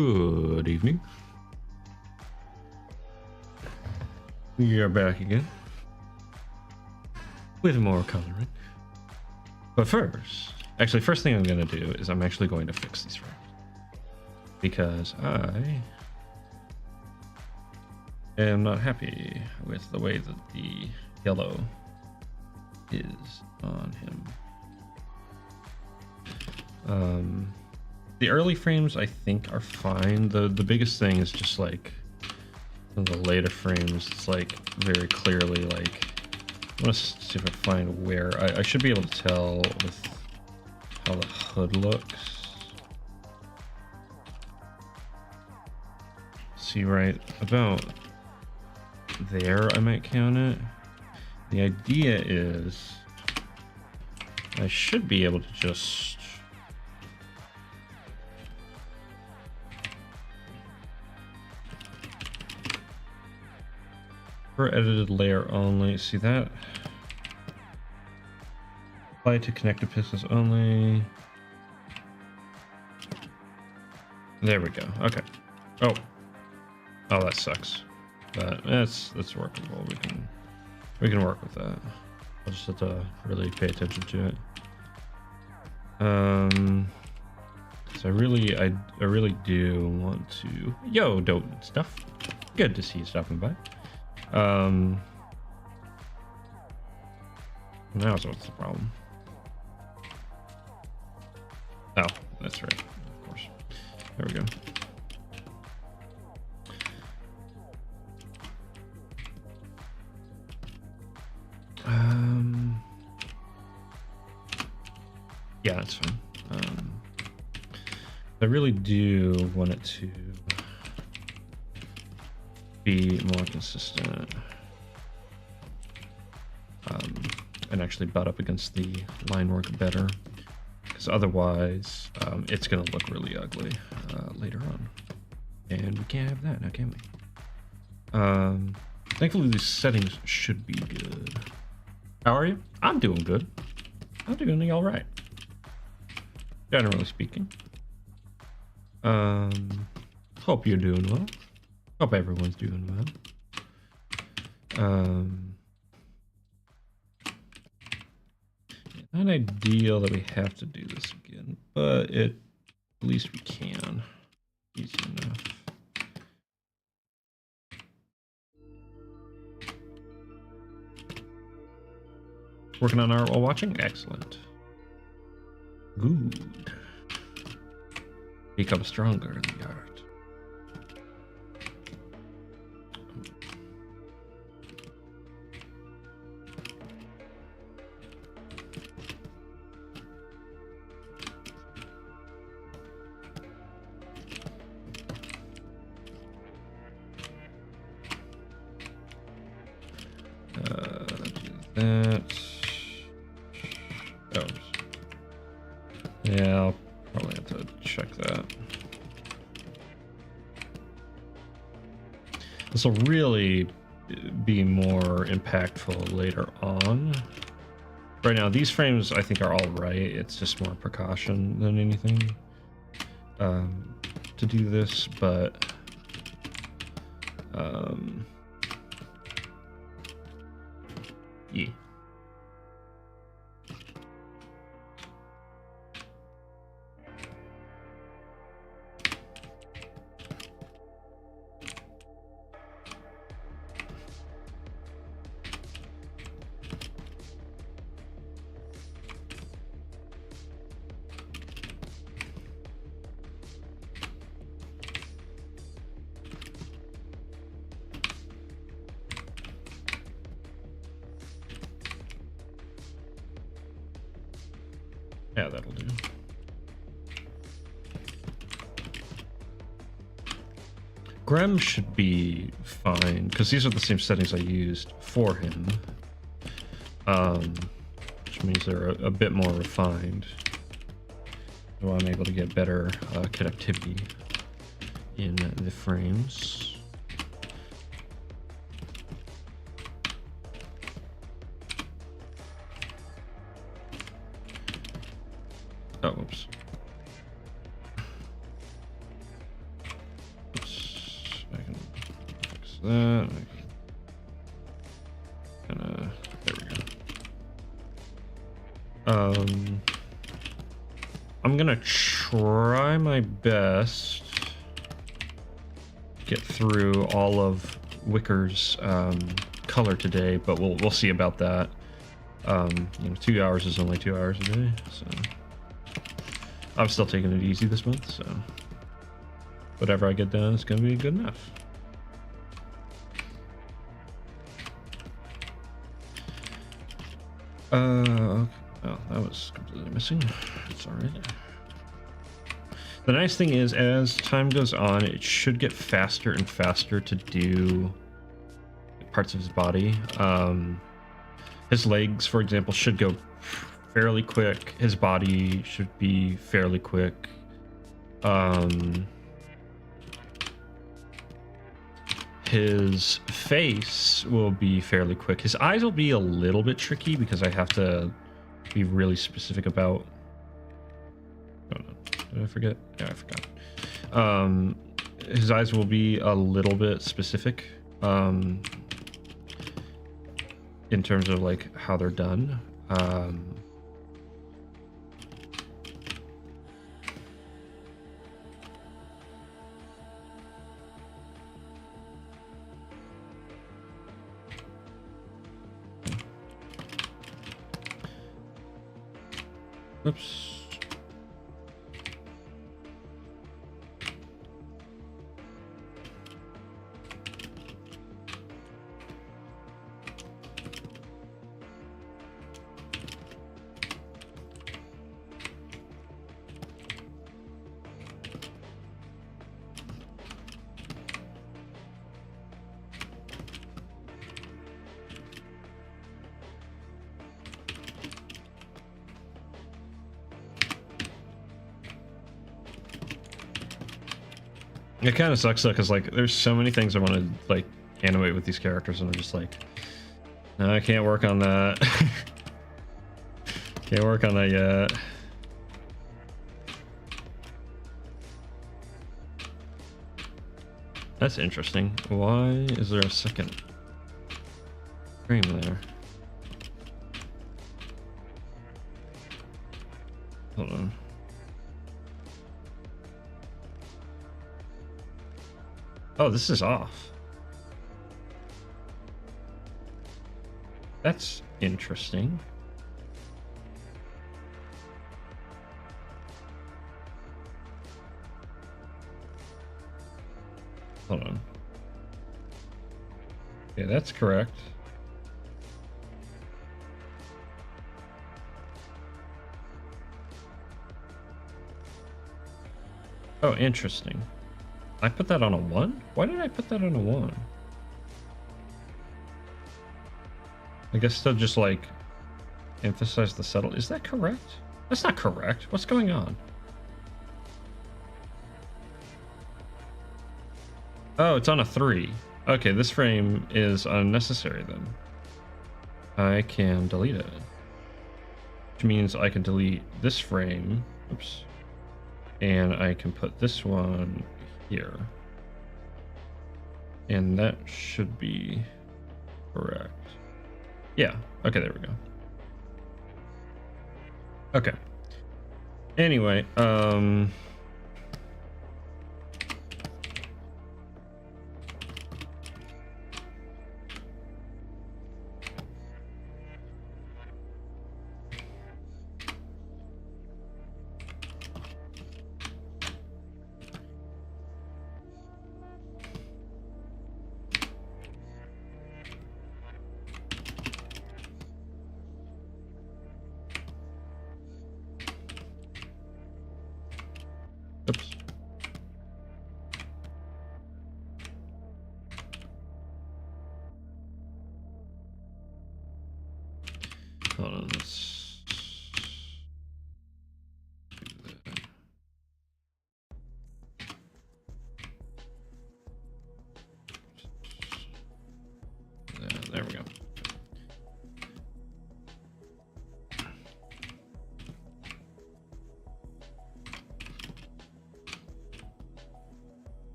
Good evening. We are back again with more coloring. But first thing I'm going to do is I'm actually going to fix these frames because I am not happy with the way that the yellow is on him. The early frames I think are fine. The biggest thing is just like in the later frames, it's like very clearly like, I want to see if I find where I should be able to tell with how the hood looks. See, right about there I might count it. The idea is I should be able to just for edited layer only. See that? Apply to connected pieces only. There we go. Okay. Oh, that sucks. But that's workable. We can work with that. I'll just have to really pay attention to it. So I really do want to. Yo, dope stuff. Good to see you stopping by. Now so what's the problem? Oh, that's right. Of course. There we go. Yeah, that's fine. I really do want it to be more consistent and actually butt up against the line work better, because otherwise it's going to look really ugly later on, and we can't have that now, can we? Thankfully these settings should be good. How are you? I'm doing good. I'm doing all right, generally speaking. Hope you're doing well. Hope everyone's doing well. Not ideal that we have to do this again, but at least we can. Easy enough. Working on art while watching? Excellent. Good. Become stronger in the art. That. Oh. Yeah, I'll probably have to check that. This will really be more impactful later on. Right now, these frames I think are all right. It's just more precaution than anything to do this, but yeah. Yeah, that'll do. Grem should be fine, because these are the same settings I used for him. Which means they're a bit more refined. So I'm able to get better connectivity in the frames. Oh, oops. that. There we go. I'm gonna try my best to get through all of Wicker's color today, but we'll see about that. 2 hours is only 2 hours a day, so I'm still taking it easy this month, so whatever I get done is gonna be good enough. Okay. Oh, that was completely missing. It's alright. The nice thing is, as time goes on, it should get faster and faster to do parts of his body. His legs, for example, should go fairly quick. His body should be fairly quick. His face will be fairly quick. His eyes will be a little bit tricky because I have to be really specific about... Oh, no. Did I forget? Yeah, I forgot. His eyes will be a little bit specific in terms of like how they're done. Oops. It kind of sucks though, because like there's so many things I want to like animate with these characters, and I'm just like, no, I can't work on that. Can't work on that yet. That's interesting. Why is there a second frame there? Hold on. Oh, this is off. That's interesting. Hold on. Yeah, that's correct. Oh, interesting. I put that on a 1? Why did I put that on a 1? I guess to just like emphasize the subtle. Is that correct? That's not correct. What's going on? Oh, it's on a 3. Okay, this frame is unnecessary then. I can delete it. Which means I can delete this frame. Oops. And I can put this one here. And that should be correct. Yeah. Okay, there we go. Okay. Anyway,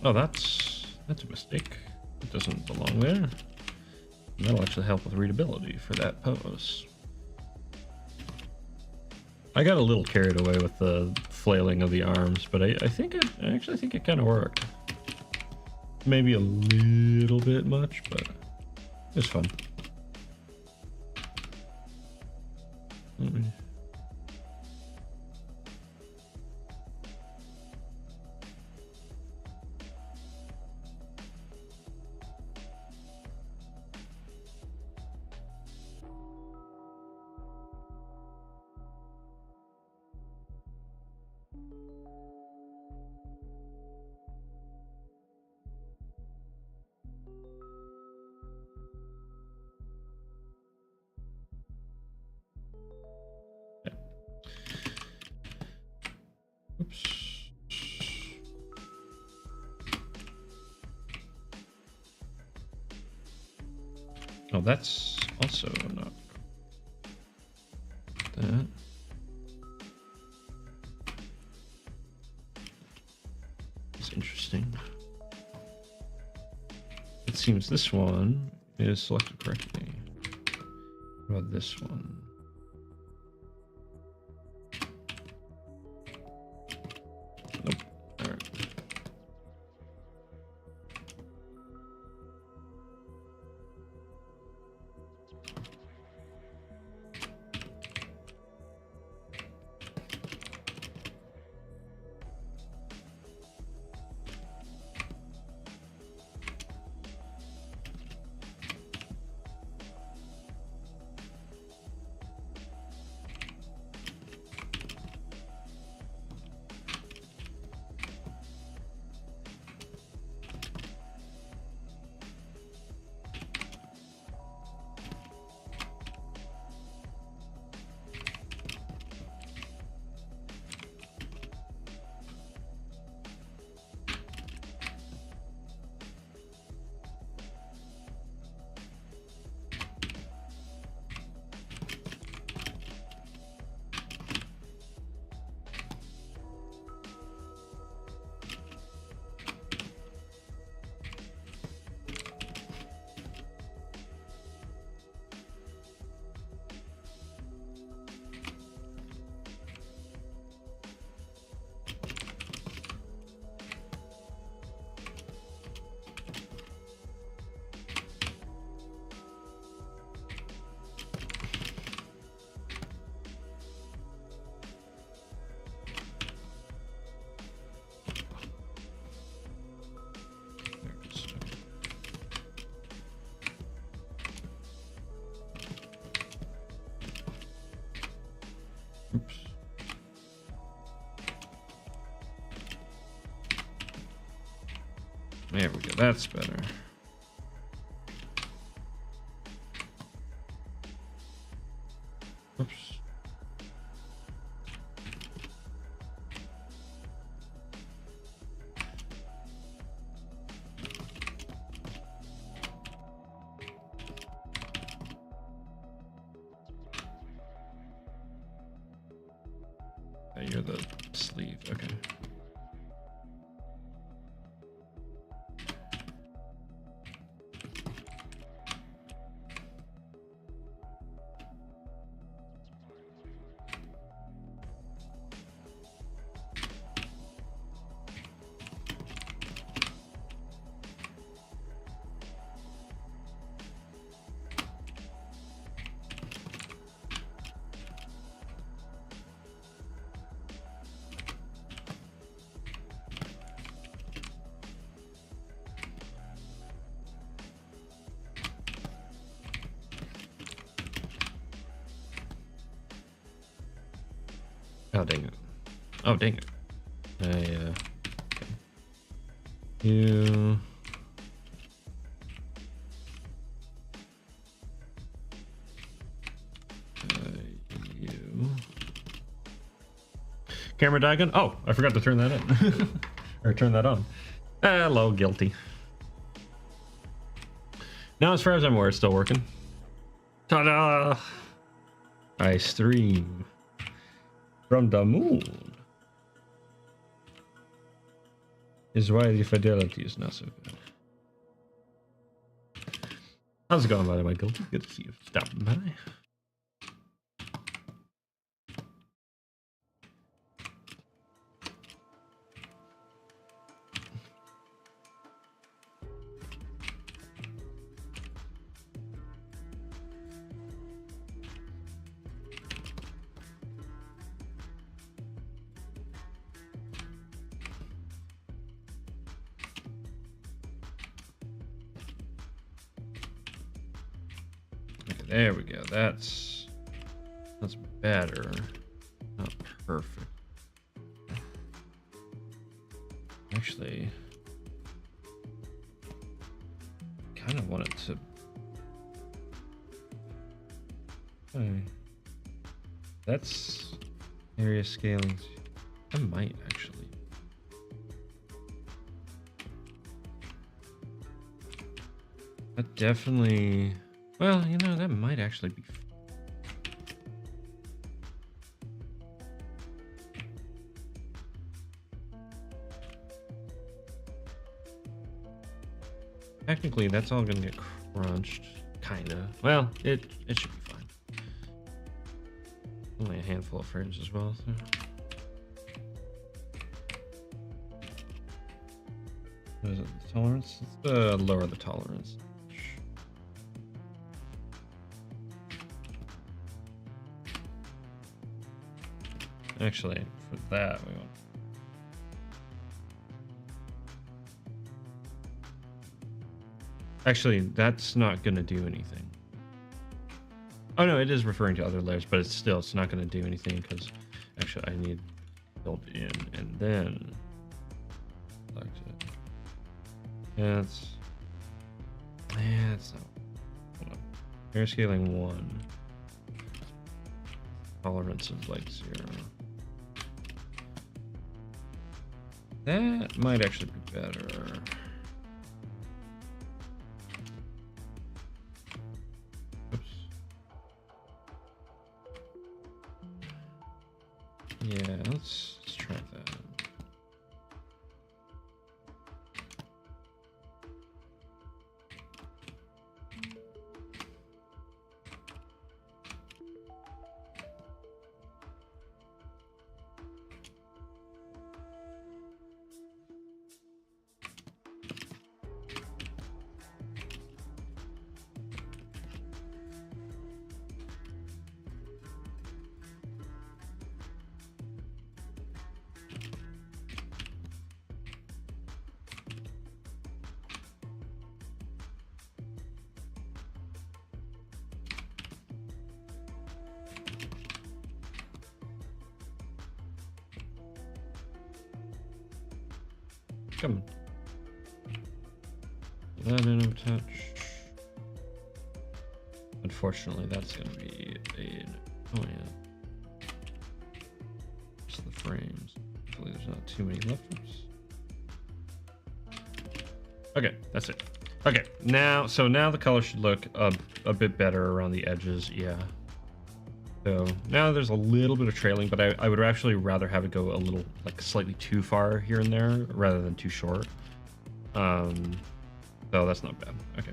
Oh, that's a mistake. It doesn't belong there. That'll actually help with readability for that pose. I got a little carried away with the flailing of the arms, but I actually think it kind of worked. Maybe a little bit much, but it was fun. Oops. Oh, that's also not that. It's interesting. It seems this one is selected correctly. What about this one? Nope. All right. Oops. There we go. That's better. Oops. You're the sleeve. Okay. Oh, dang it. Oh, dang it. Okay. You... you... Camera diagon? Oh, I forgot to turn that in. Or turn that on. Hello, guilty. Now, as far as I'm aware, it's still working. Ta-da! I stream from the moon. is why the fidelity is not so good. How's it going, by the way, Guilty? Good to see you stopping by. There we go. That's better. Not perfect. Actually, kind of want it to. That's area scaling. I might actually. That definitely. Well, you know, that might actually be. Technically, that's all gonna get crunched, kinda. Well, it should be fine. Only a handful of frames as well. So. What is it? The tolerance? Let's lower the tolerance. Actually, for that, we want. Actually, that's not going to do anything. Oh no, it is referring to other layers, but it's not going to do anything because actually I need built in and then select it. Yeah, it's not. Hold on. Air scaling 1. Tolerance is like 0. That might actually be better. Oops. Yeah, let's try that. Come on. That in a touch. Unfortunately, that's going to be oh yeah. Just the frames. Hopefully there's not too many left. Okay, that's it. Okay, now the color should look a bit better around the edges. Yeah. So now there's a little bit of trailing, but I would actually rather have it go a little, like, slightly too far here and there rather than too short. So that's not bad. Okay.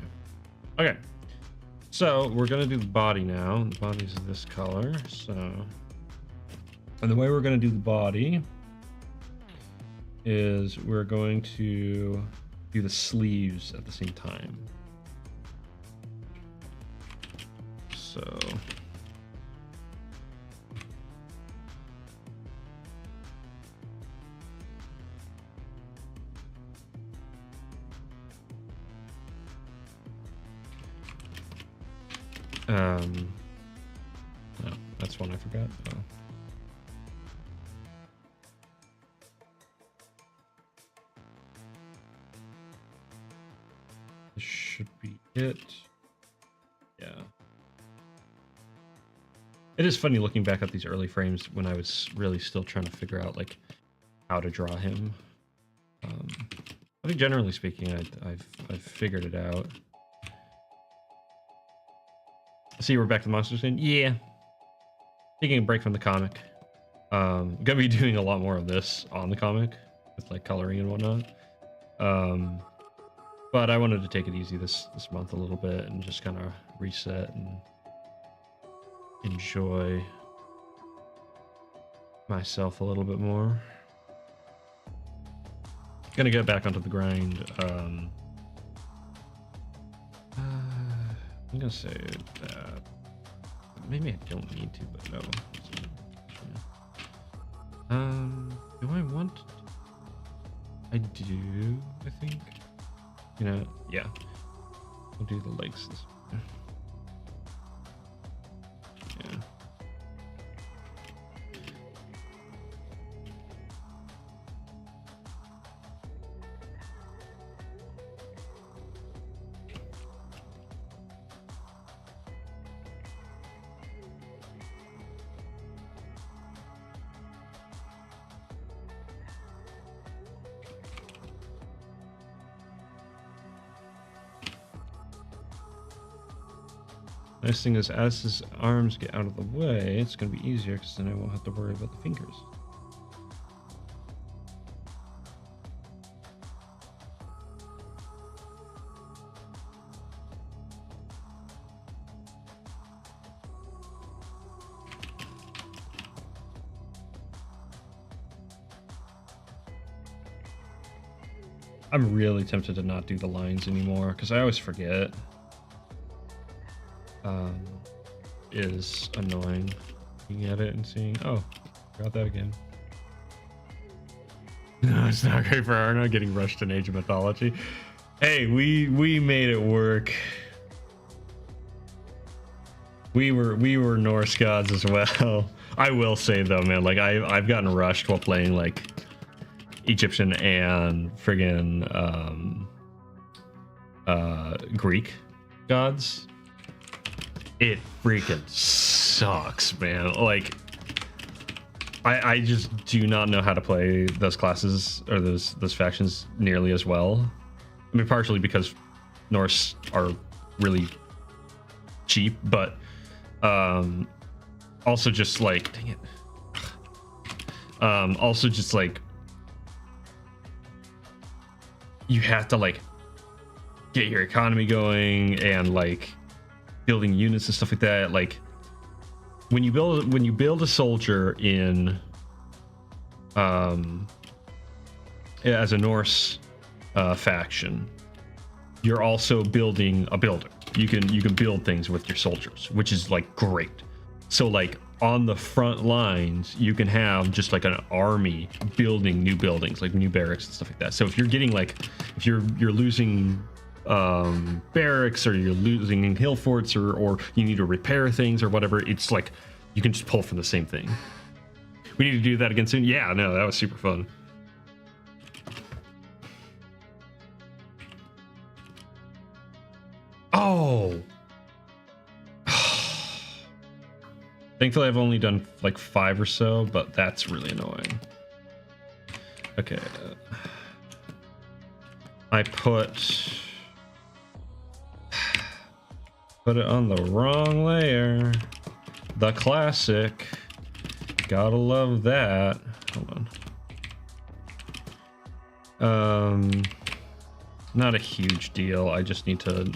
Okay. So we're gonna do the body now. The body's this color. So, and the way we're gonna do the body is we're going to do the sleeves at the same time. So. No, that's one I forgot. Oh. This should be it. Yeah. It is funny looking back at these early frames when I was really still trying to figure out, like, how to draw him. I think generally speaking, I've figured it out. See, we're back to the monster scene. Yeah, taking a break from the comic. Gonna be doing a lot more of this on the comic with, like, coloring and whatnot. But I wanted to take it easy this month a little bit and just kind of reset and enjoy myself a little bit more. Gonna get back onto the grind. I'm gonna say that maybe I don't need to, but no. Do I want? I do. I think. You know, yeah. We'll do the legs this way. Yeah. Nice thing is, as his arms get out of the way, it's going to be easier because then I won't have to worry about the fingers. I'm really tempted to not do the lines anymore because I always forget. Is annoying looking at it and seeing, oh, got that again. No, it's not great for Arna getting rushed in Age of Mythology. Hey, we made it work. We were Norse gods as well. I will say though, man, like I've gotten rushed while playing like Egyptian and friggin' Greek gods. It freaking sucks, man. Like, I just do not know how to play those classes or those factions nearly as well. I mean, partially because Norse are really cheap, but also just like, dang it. Also just like, you have to like get your economy going and like building units and stuff like that. Like when you build a soldier in as a Norse faction, you're also building a builder. You can build things with your soldiers, which is like great. So like on the front lines, you can have just like an army building new buildings, like new barracks and stuff like that. So if you're getting like, if you're losing barracks, or you're losing hill forts, or you need to repair things or whatever, it's like you can just pull from the same thing. We need to do that again soon. Yeah, no, that was super fun. Oh. Thankfully, I've only done like 5 or so, but that's really annoying. Okay. I put it on the wrong layer. The classic. Gotta love that. Hold on. Not a huge deal. I just need to do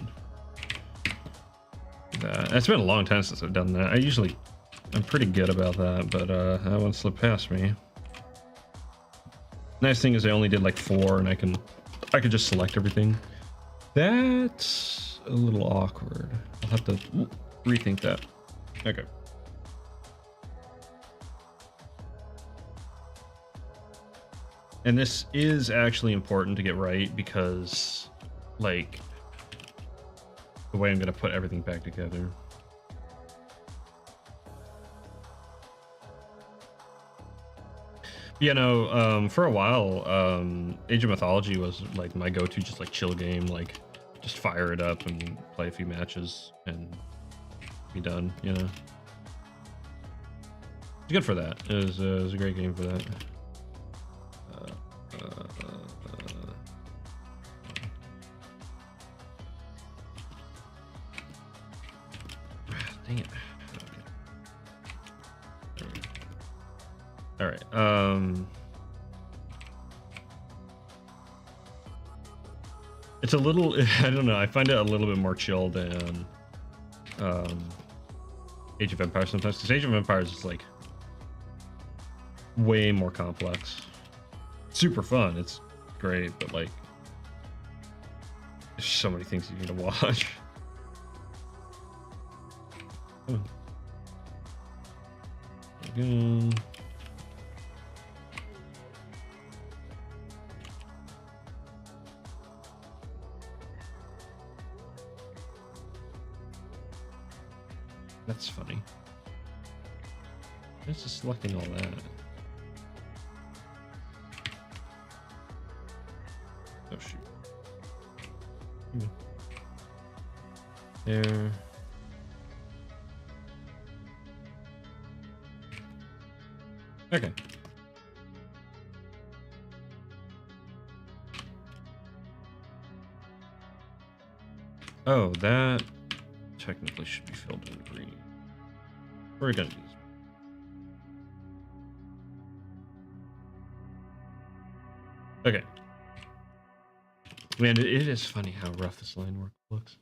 that. It's been a long time since I've done that. I'm pretty good about that, but that one slipped past me. Nice thing is I only did like 4, and I could just select everything. That's a little awkward. I'll have to rethink that. Okay. And this is actually important to get right because, like, the way I'm going to put everything back together. You know, for a while, Age of Mythology was like my go-to, just like chill game, like just fire it up and play a few matches and be done, you know. It's good for that. It was a great game for that. Dang it. Okay. All right. It's a little, I don't know, I find it a little bit more chill than Age of Empires sometimes, because Age of Empires is like way more complex. Super fun, it's great, but like there's so many things you need to watch. Oh. Again. That's funny. It's just selecting all that. Oh shoot. There. Okay. Oh, that technically should be filled in green. We're gonna use. Okay. Man, it is funny how rough this line work looks.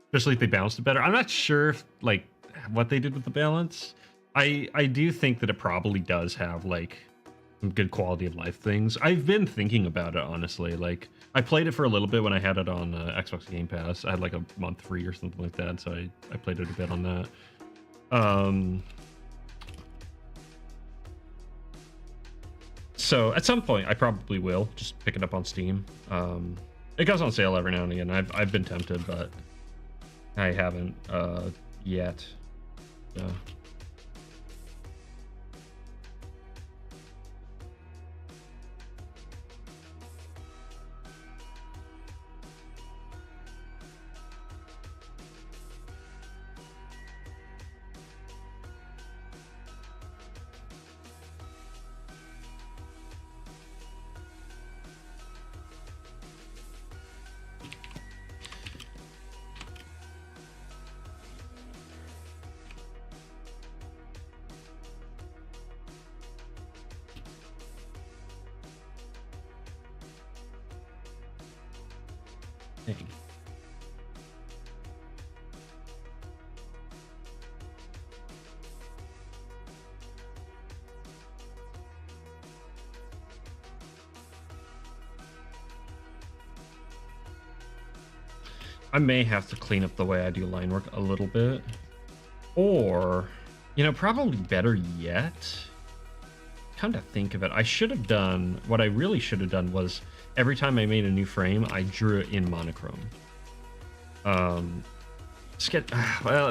Especially if they balanced it better. I'm not sure if, like, what they did with the balance. I do think that it probably does have like some good quality of life things. I've been thinking about it, honestly. Like, I played it for a little bit when I had it on Xbox Game Pass. I had like a month free or something like that, so I played it a bit on that. So at some point I probably will just pick it up on Steam. It goes on sale every now and again. I've been tempted, but I haven't yet. So. Dang. I may have to clean up the way I do line work a little bit, or, you know, probably better yet, come to think of it, I should have done, what I really should have done was every time I made a new frame, I drew it in monochrome. Well,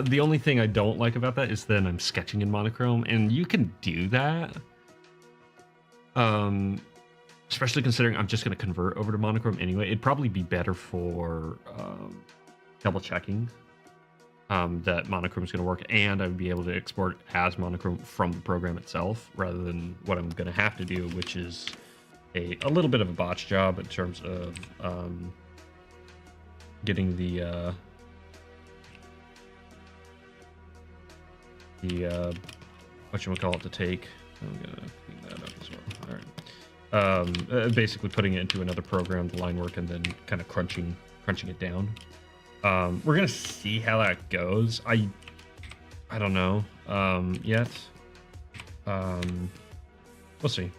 the only thing I don't like about that is then I'm sketching in monochrome, and you can do that. Especially considering I'm just going to convert over to monochrome anyway. It'd probably be better for double checking that monochrome is going to work, and I would be able to export as monochrome from the program itself, rather than what I'm going to have to do, which is a little bit of a botch job in terms of getting the whatchamacallit to take. I'm gonna clean that up as well. All right. Basically putting it into another program, the line work, and then kind of crunching it down. We're gonna see how that goes. I don't know yet. We'll see.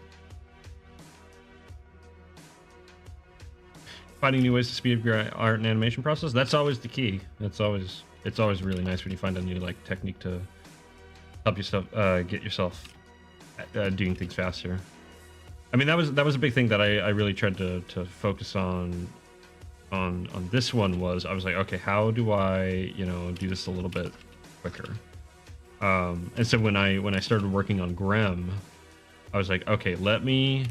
Finding new ways to speed up your art and animation process, that's always the key. It's always really nice when you find a new like technique to help yourself get yourself doing things faster. I mean, that was a big thing that I really tried to focus on this one. Was I was like, okay, how do I, you know, do this a little bit quicker? And so when I started working on Grem, I was like, okay, let me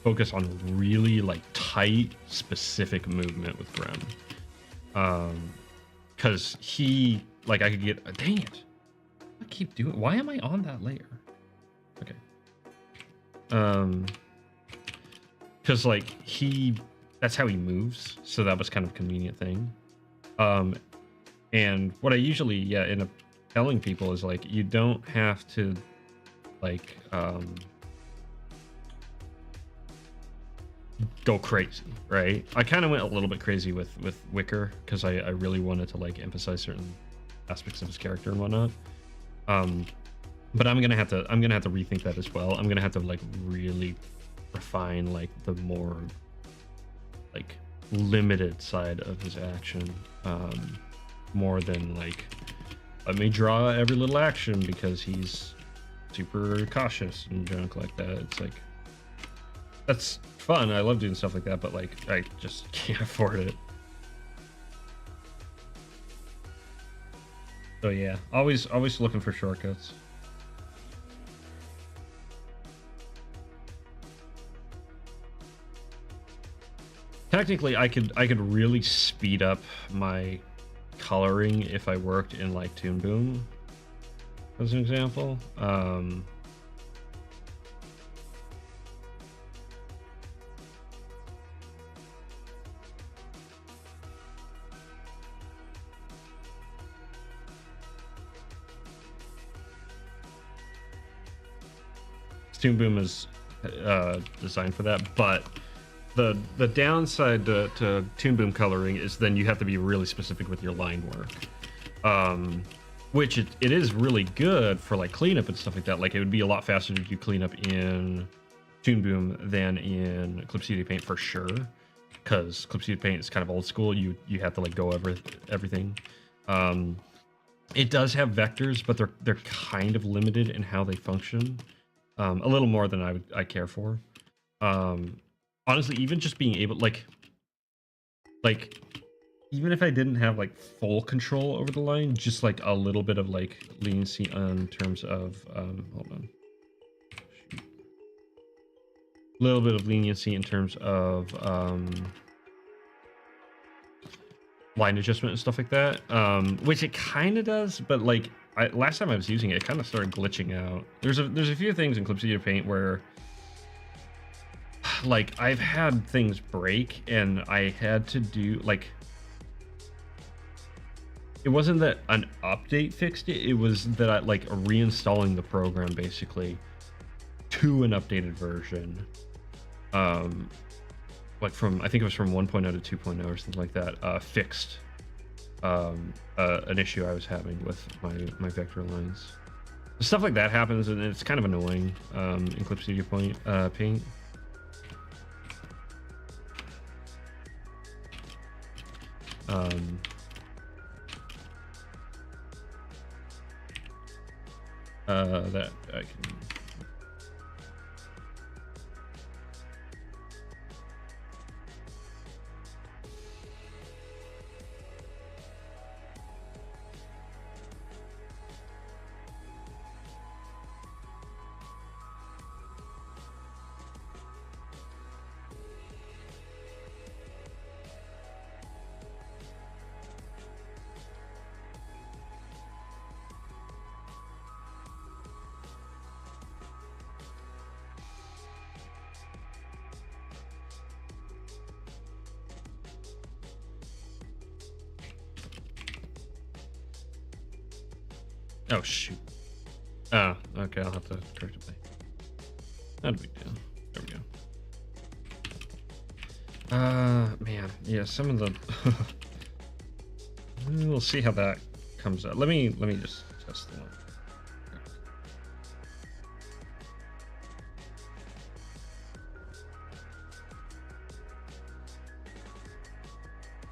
focus on really like tight, specific movement with Grem. Because he, like, I could get, dang it, I keep doing, why am I on that layer? Okay. Because like that's how he moves, so that was kind of a convenient thing. And what I usually end up telling people is like, you don't have to like go crazy, right? I kind of went a little bit crazy with Wicker because I really wanted to like emphasize certain aspects of his character and whatnot. But I'm gonna have to rethink that as well. I'm gonna have to like really refine like the more like limited side of his action, more than like let me draw every little action because he's super cautious and junk like that. It's like that's fun. I love doing stuff like that, but like I just can't afford it. So yeah, always looking for shortcuts. Technically, I could really speed up my coloring if I worked in like Toon Boom, as an example. Toon Boom is designed for that, but the downside to Toon Boom coloring is then you have to be really specific with your line work, which it is really good for like cleanup and stuff like that. Like it would be a lot faster to do cleanup in Toon Boom than in Clicky Paint for sure, because Clicky Paint is kind of old school. You have to like go over everything. It does have vectors, but they're kind of limited in how they function. A little more than I care for. Honestly, even just being able like even if I didn't have like full control over the line, just like a little bit of like leniency in terms of hold on. Shoot. A little bit of leniency in terms of line adjustment and stuff like that, which it kind of does, but like last time I was using it, it kind of started glitching out. There's a few things in Clicky Paint where like I've had things break and I had to do like, it wasn't that an update fixed it, it was that I like reinstalling the program basically to an updated version, like from, I think it was from 1.0 to 2.0 or something like that, fixed an issue I was having with my vector lines. Stuff like that happens and it's kind of annoying in Clicky Paint. That I can. Oh shoot. Oh, okay, I'll have to correct it. Not a big deal. There we go. Man, yeah, some of the we'll see how that comes out. Let me just test the one.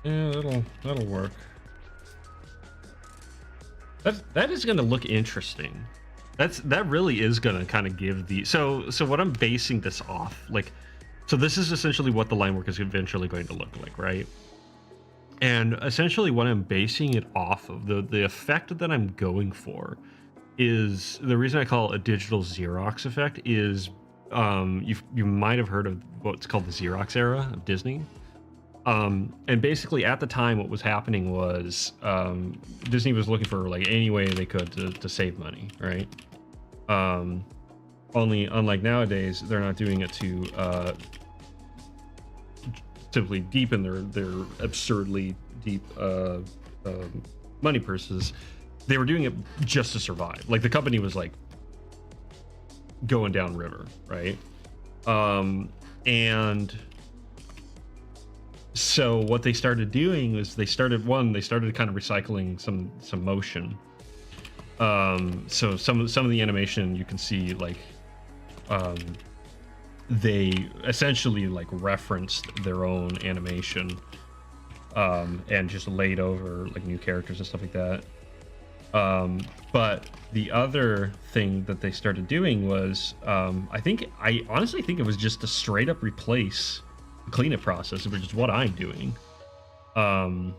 Yeah, that'll work. That is going to look interesting. That really is going to kind of give the so what I'm basing this off, like, so this is essentially what the line work is eventually going to look like, right? And essentially what I'm basing it off of, the effect that I'm going for, is the reason I call it a digital Xerox effect is you might have heard of what's called the Xerox era of Disney. And basically at the time what was happening was Disney was looking for like any way they could to save money, right? Only unlike nowadays, they're not doing it to simply deepen their absurdly deep money purses. They were doing it just to survive. Like the company was like going down river, right? And So what they started doing was they started kind of recycling some motion. So some of the animation you can see like they essentially like referenced their own animation and just laid over like new characters and stuff like that. But the other thing that they started doing was I honestly think it was just to straight up replace the cleanup process, which is what I'm doing. I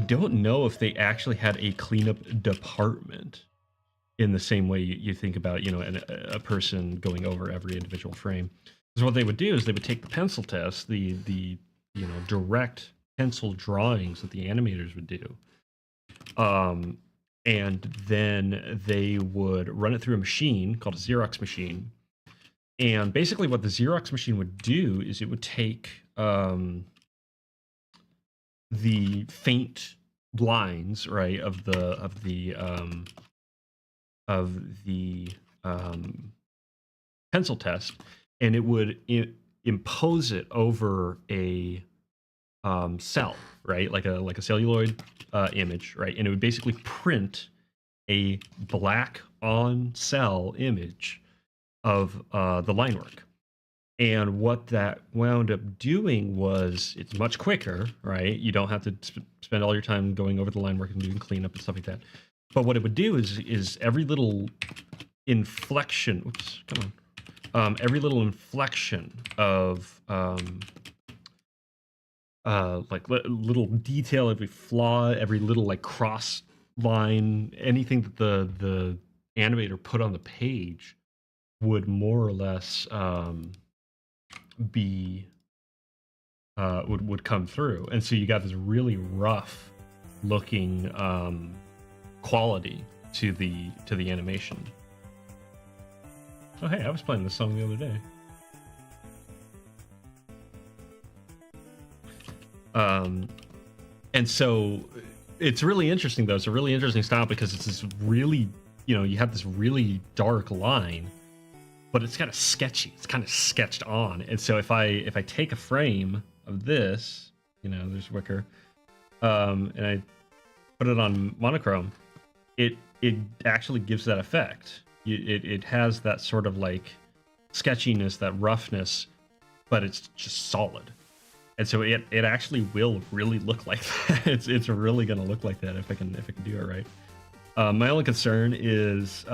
don't know if they actually had a cleanup department in the same way you think about, you know, a person going over every individual frame. Because what they would do is they would take the pencil test, the you know, direct pencil drawings that the animators would do, and then they would run it through a machine called a Xerox machine. And basically what the Xerox machine would do is it would take the faint lines, right, of the pencil test, and it would impose it over a cell, right, like a celluloid image, right, and it would basically print a black on cell image of the line work. And what that wound up doing was it's much quicker, right? You don't have to spend all your time going over the line work and doing cleanup and stuff like that. But what it would do is every little inflection, oops, come on, every little inflection of like little detail, every flaw, every little like cross line, anything that the animator put on the page would more or less be would come through, and so you got this really rough looking quality to the animation. Oh hey, I was playing this song the other day. And so it's really interesting though. It's a really interesting style because it's this really, you know, you have this really dark line, but it's kind of sketchy. It's kind of sketched on. And so if I take a frame of this, you know, there's Wicker, and I put it on monochrome, it actually gives that effect. It has that sort of like sketchiness, that roughness, but it's just solid. And so it actually will really look like that. It's really gonna look like that if I can do it right. My only concern is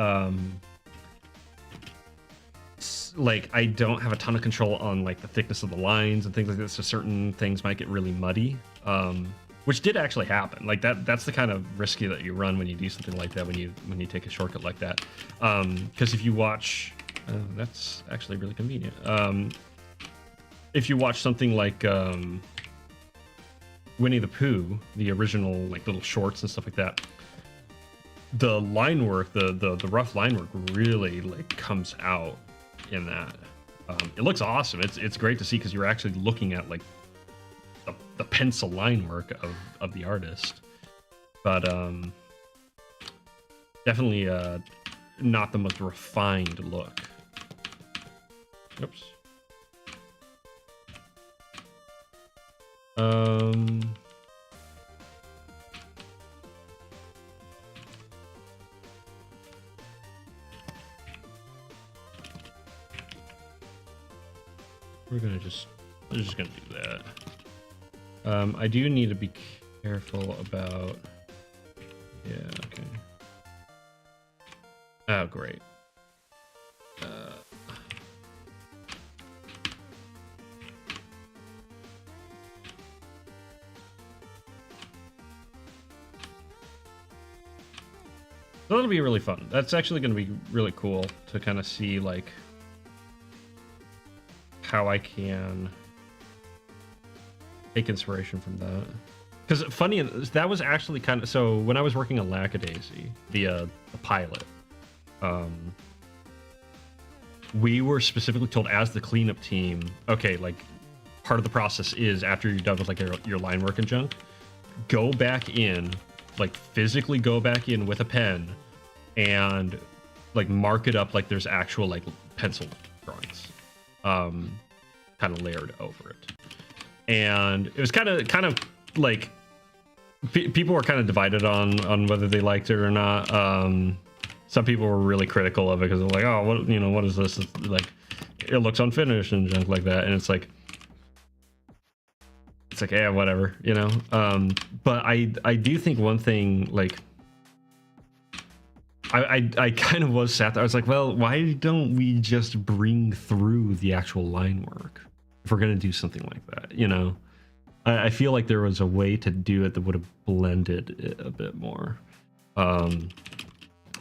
like I don't have a ton of control on like the thickness of the lines and things like that, so certain things might get really muddy, which did actually happen. Like that's the kind of risky that you run when you do something like that, when you take a shortcut like that, because if you watch, that's actually really convenient. If you watch something like Winnie the Pooh, the original like little shorts and stuff like that, the line work, the rough line work really like comes out in that. It looks awesome. It's great to see because you're actually looking at like the pencil line work of the artist, but definitely not the most refined look. Oops. We're just gonna do that. I do need to be careful about, yeah, okay. Oh, great. So that'll be really fun. That's actually going to be really cool to kind of see like how I can take inspiration from that. Because funny, that was actually kind of, so when I was working on Lackadaisy, the pilot, we were specifically told as the cleanup team, okay, like part of the process is after you're done with like your line work and junk, go back in, like physically go back in with a pen and like mark it up like there's actual like pencil drawings, kind of layered over it. and it was kind of like people were kind of divided on whether they liked it or not. Some people were really critical of it because they're like, oh, what is this? It's like, it looks unfinished and junk like that, and it's like yeah, whatever, but I do think one thing, like, I kind of was sat there. I was like, well, why don't we just bring through the actual line work if we're gonna do something like that? I feel like there was a way to do it that would have blended it a bit more.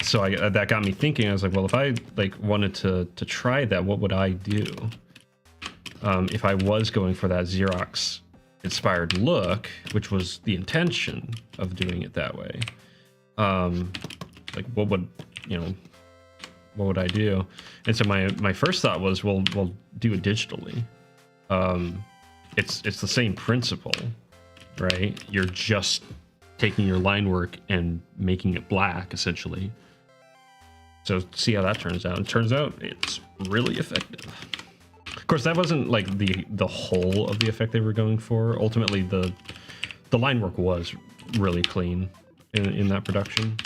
So that got me thinking. I was like, well, if I wanted to try that, what would I do if I was going for that Xerox inspired look, which was the intention of doing it that way? Like, what would I do? And so my first thought was, well, do it digitally. It's the same principle, right? You're just taking your line work and making it black, essentially. So see how that turns out. It turns out it's really effective. Of course, that wasn't like the whole of the effect they were going for. Ultimately, the line work was really clean in that production.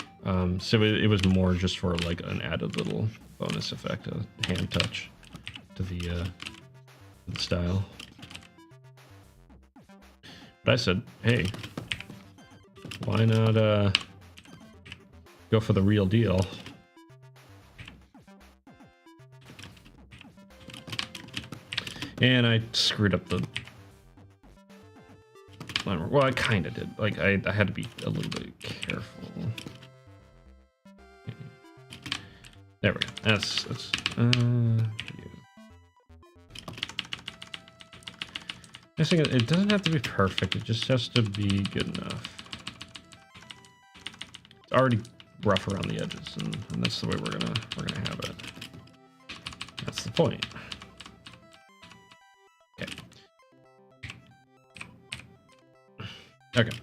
So it was more just for like an added little bonus effect, a hand touch to the style. But I said, hey, why not go for the real deal? And I screwed up the line work. Well, I kind of did. Like, I had to be a little bit careful. There we go. That's it doesn't have to be perfect. It just has to be good enough. It's already rough around the edges, and that's the way we're gonna have it. That's the point. Okay. Okay.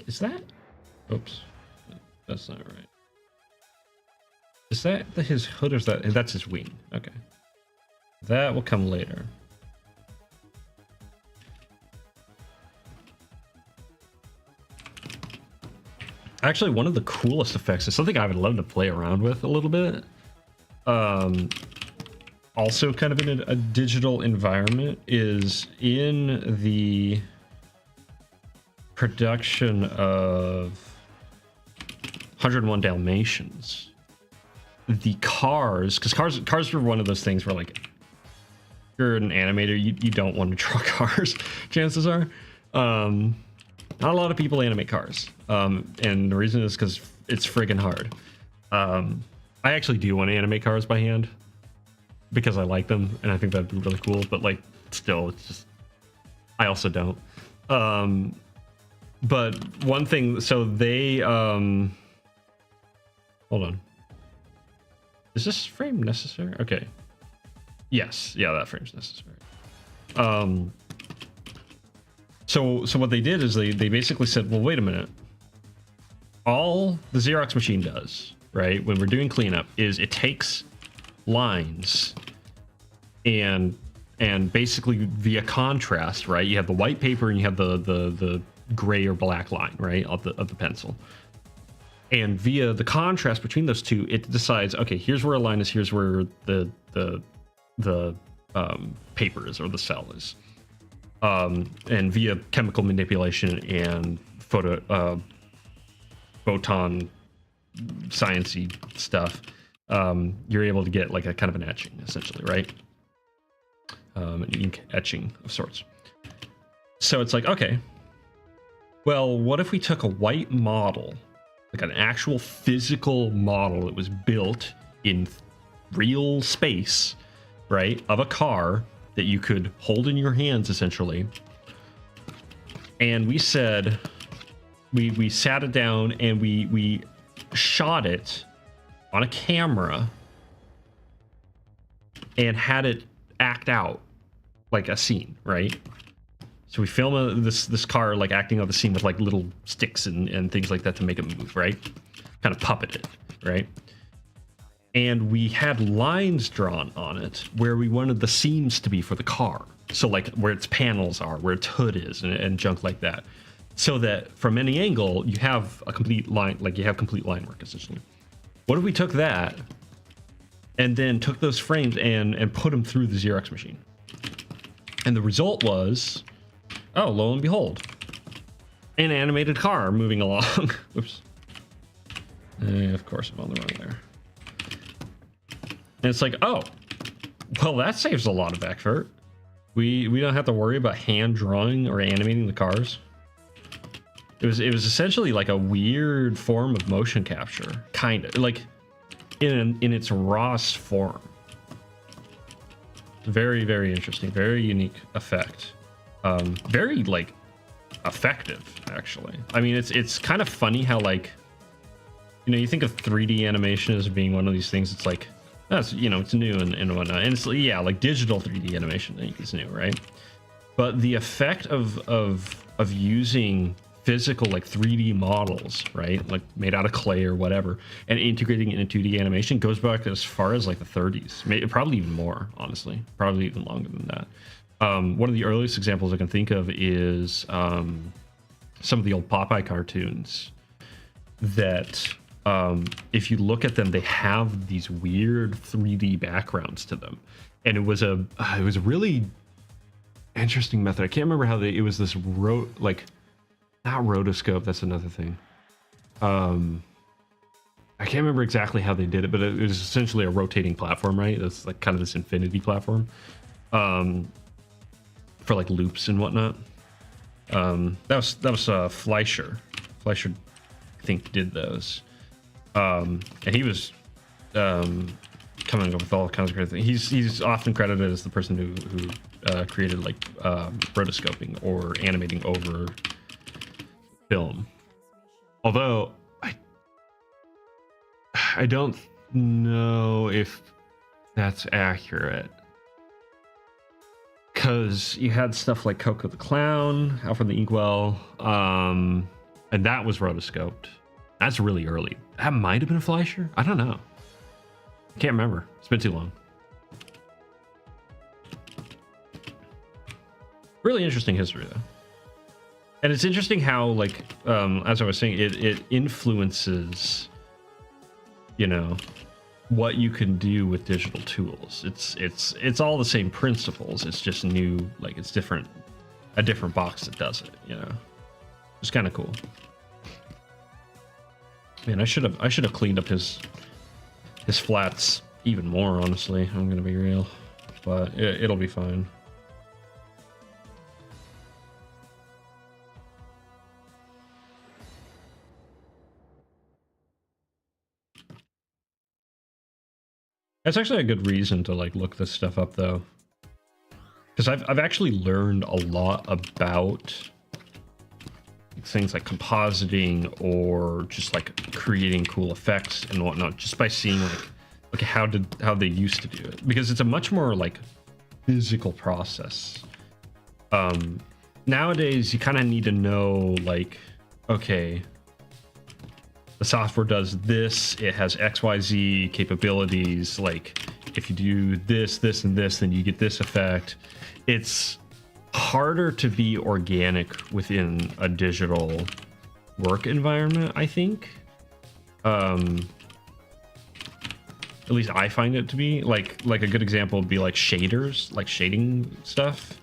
Is that? Oops, that's not right. Is that his hood, or is that's his wing? Okay, that will come later. Actually, one of the coolest effects is something I would love to play around with a little bit. Also kind of in a digital environment, is in the production of 101 Dalmatians. The cars, because cars are one of those things where, like, if you're an animator, you don't want to draw cars, chances are. Not a lot of people animate cars, and the reason is because it's friggin' hard. I actually do want to animate cars by hand because I like them, and I think that'd be really cool, but, like, still, it's just, I also don't. But one thing, so they, hold on. Is this frame necessary? Okay. Yes, yeah, that frame's necessary. So what they did is they basically said, well, wait a minute. All the Xerox machine does, right, when we're doing cleanup, is it takes lines and basically via contrast, right? You have the white paper and you have the gray or black line, right, of the pencil, and via the contrast between those two, it decides, okay, here's where a line is, here's where the paper is, or the cell is, and via chemical manipulation and photon sciencey stuff, you're able to get like a kind of an etching, essentially, right? An ink etching of sorts. So it's like, okay, well, what if we took a white model, like an actual physical model that was built in real space, right, of a car that you could hold in your hands, essentially, and we said, we sat it down and we shot it on a camera and had it act out like a scene, right? So we film this car like acting out the scene with like little sticks and things like that to make it move, right? Kind of puppet it, right? And we had lines drawn on it where we wanted the seams to be for the car. So like where its panels are, where its hood is, and junk like that. So that from any angle, you have a complete line, like you have complete line work essentially. What if we took that and then took those frames and put them through the Xerox machine? And the result was, oh, lo and behold, an animated car moving along. Oops. Of course, I'm on the wrong layer. And it's like, oh, well, that saves a lot of effort. We don't have to worry about hand drawing or animating the cars. It was essentially like a weird form of motion capture, kind of like in its rawest form. Very, very interesting, very unique effect. Very like effective, actually. I mean, it's kind of funny how like, you know, you think of 3D animation as being one of these things. It's like, that's, you know, it's new and whatnot. And it's, yeah, like digital 3D animation is new, right? But the effect of using physical like 3D models, right, like made out of clay or whatever, and integrating it into 2D animation goes back as far as like the 30s, maybe, probably even more, honestly, probably even longer than that. One of the earliest examples I can think of is some of the old Popeye cartoons that, if you look at them, they have these weird 3D backgrounds to them, and it was a really interesting method. I can't remember how it was this not rotoscope, that's another thing. I can't remember exactly how they did it, but it was essentially a rotating platform, right? It's like kind of this infinity platform for like loops and whatnot. That was Fleischer. Fleischer, I think, did those. And he was coming up with all kinds of great things. He's often credited as the person who created like rotoscoping or animating over film. Although I don't know if that's accurate, because you had stuff like Coco the Clown, Alfred the Inkwell, and that was rotoscoped. That's really early. That might have been a Fleischer. I don't know. I can't remember. It's been too long. Really interesting history, though. And it's interesting how, like, as I was saying, it influences, you know, what you can do with digital tools. It's all the same principles. It's just new, like it's different, a different box that does it. You know, it's kind of cool. Man, I should have cleaned up his flats even more. Honestly, I'm gonna be real, but it'll be fine. That's actually a good reason to like look this stuff up, though, because I've actually learned a lot about things like compositing or just like creating cool effects and whatnot just by seeing like how they used to do it, because it's a much more like physical process. Nowadays you kind of need to know, like, okay, the software does this, it has XYZ capabilities, like if you do this, this, and this, then you get this effect. It's harder to be organic within a digital work environment, I think. At least I find it to be. Like a good example would be like shaders, like shading stuff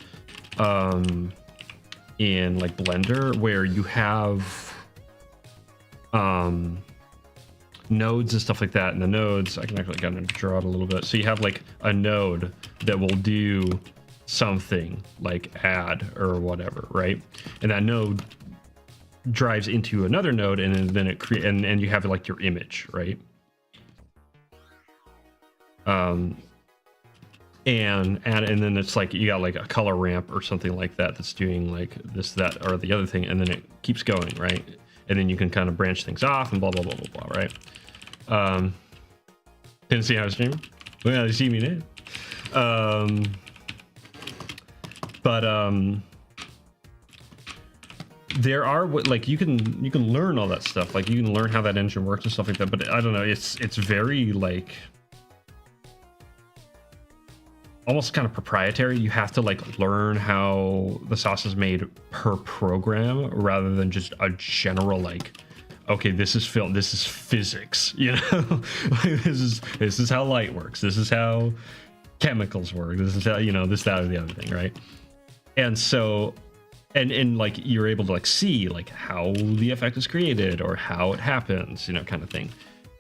in like Blender, where you have nodes and stuff like that, and the nodes, I can actually kind of draw it a little bit. So you have like a node that will do something like add or whatever, right? And that node drives into another node, and then it create and you have like your image, right? And then it's like you got like a color ramp or something like that that's doing like this, that, or the other thing, and then it keeps going, right? and then you can kind of branch things off and blah blah blah blah blah, right? Didn't see how I was streaming? Well, you see me now. There are like you can learn all that stuff, like you can learn how that engine works and stuff like that, but I don't know, it's very like almost kind of proprietary. You have to like learn how the sauce is made per program rather than just a general like, okay, this is film, this is physics, you know. Like, this is how light works, this is how chemicals work, this is how, you know, this, that, or the other thing, right? And so and like you're able to like see like how the effect is created or how it happens, you know, kind of thing.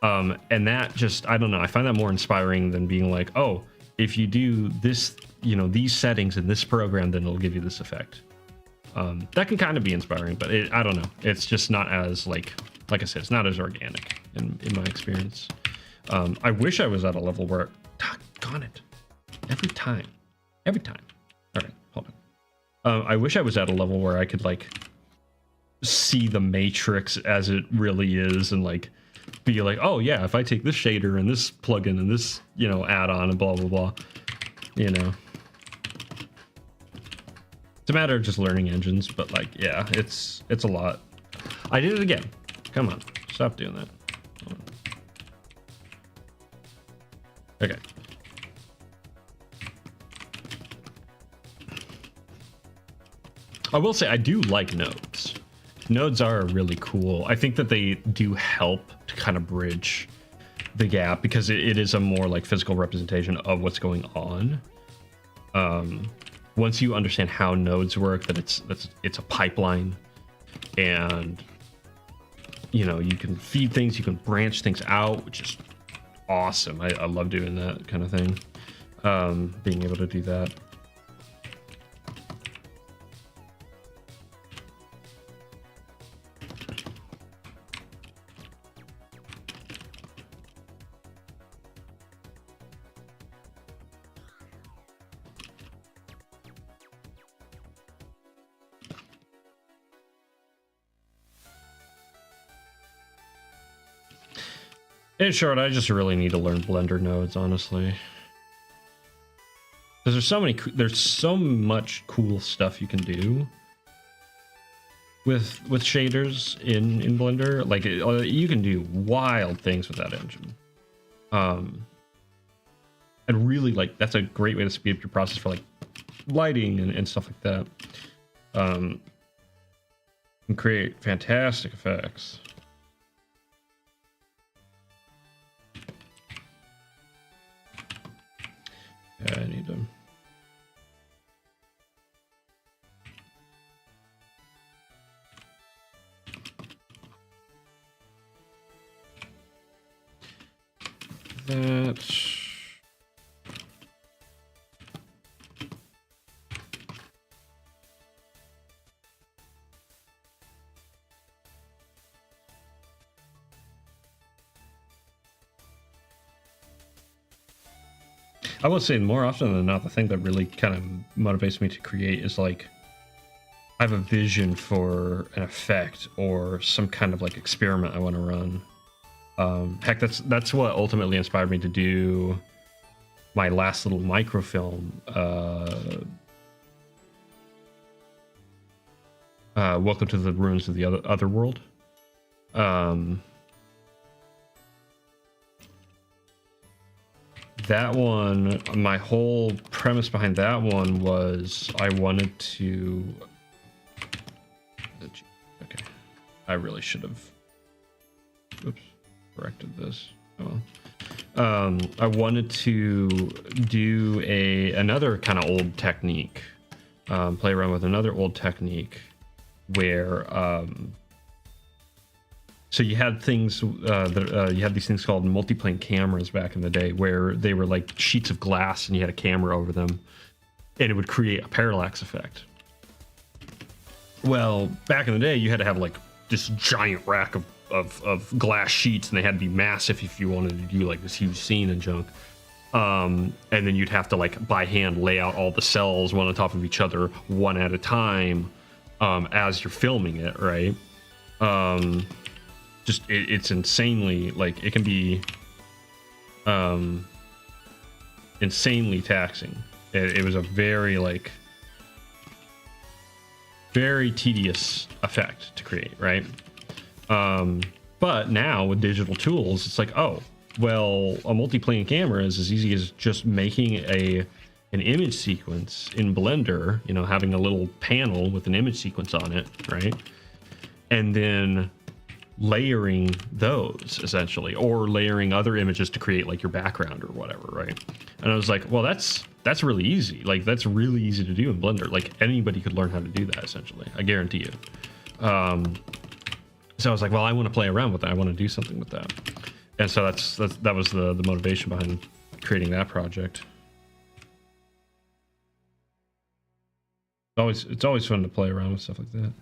And that just, I don't know, I find that more inspiring than being like, oh, if you do this, you know, these settings in this program, then it'll give you this effect. That can kind of be inspiring, but I don't know, it's just not as like I said, it's not as organic in my experience. I wish I was at a level where, doggone it, every time. All right, hold on. I wish I was at a level where I could like see the matrix as it really is and like be like, oh yeah, if I take this shader and this plugin and this, you know, add-on and blah blah blah, you know. It's a matter of just learning engines, but like, yeah, it's a lot. I did it again. Come on, stop doing that. Okay. I will say I do like nodes. Nodes are really cool. I think that they do help to kind of bridge the gap because it is a more like physical representation of what's going on. Once you understand how nodes work, that it's a pipeline, and you know, you can feed things, you can branch things out, which is awesome. I love doing that kind of thing. Being able to do that. In short, I just really need to learn Blender nodes, honestly, because there's so much cool stuff you can do with shaders in Blender. Like you can do wild things with that engine, and really like that's a great way to speed up your process for like lighting and stuff like that. And create fantastic effects. Yeah, I need them. That. I would say more often than not, the thing that really kind of motivates me to create is like, I have a vision for an effect or some kind of like experiment I want to run. Heck, that's what ultimately inspired me to do my last little microfilm. Welcome to the Ruins of the Other World. That one, my whole premise behind that one was I wanted to. Okay, I really should have. Oops, corrected this. Oh. I wanted to do another kind of old technique, play around with another old technique, where so you had things you had these things called multiplane cameras back in the day, where they were like sheets of glass and you had a camera over them, and it would create a parallax effect. Well, back in the day, you had to have like this giant rack of glass sheets, and they had to be massive if you wanted to do like this huge scene and junk. And then you'd have to like by hand lay out all the cells one on top of each other, one at a time, as you're filming it, right? Just it's insanely, like, it can be insanely taxing. It was a very, like, very tedious effect to create, right? But now with digital tools, it's like, oh, well, a multi-plane camera is as easy as just making an image sequence in Blender, you know, having a little panel with an image sequence on it, right? And then layering those, essentially, or layering other images to create, like, your background or whatever, right? And I was like, well, that's really easy. Like, that's really easy to do in Blender. Like, anybody could learn how to do that, essentially. I guarantee you. So I was like, well, I want to play around with that. I want to do something with that. And so that was the motivation behind creating that project. It's always fun to play around with stuff like that.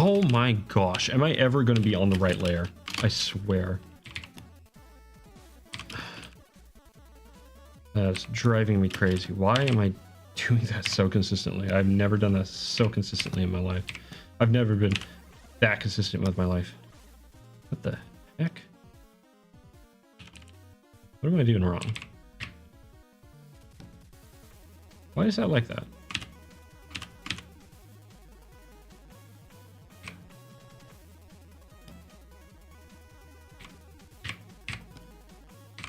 Oh my gosh, am I ever going to be on the right layer? I swear. That's driving me crazy. Why am I doing that so consistently? I've never done that so consistently in my life. I've never been that consistent with my life. What the heck? What am I doing wrong? Why is that like that?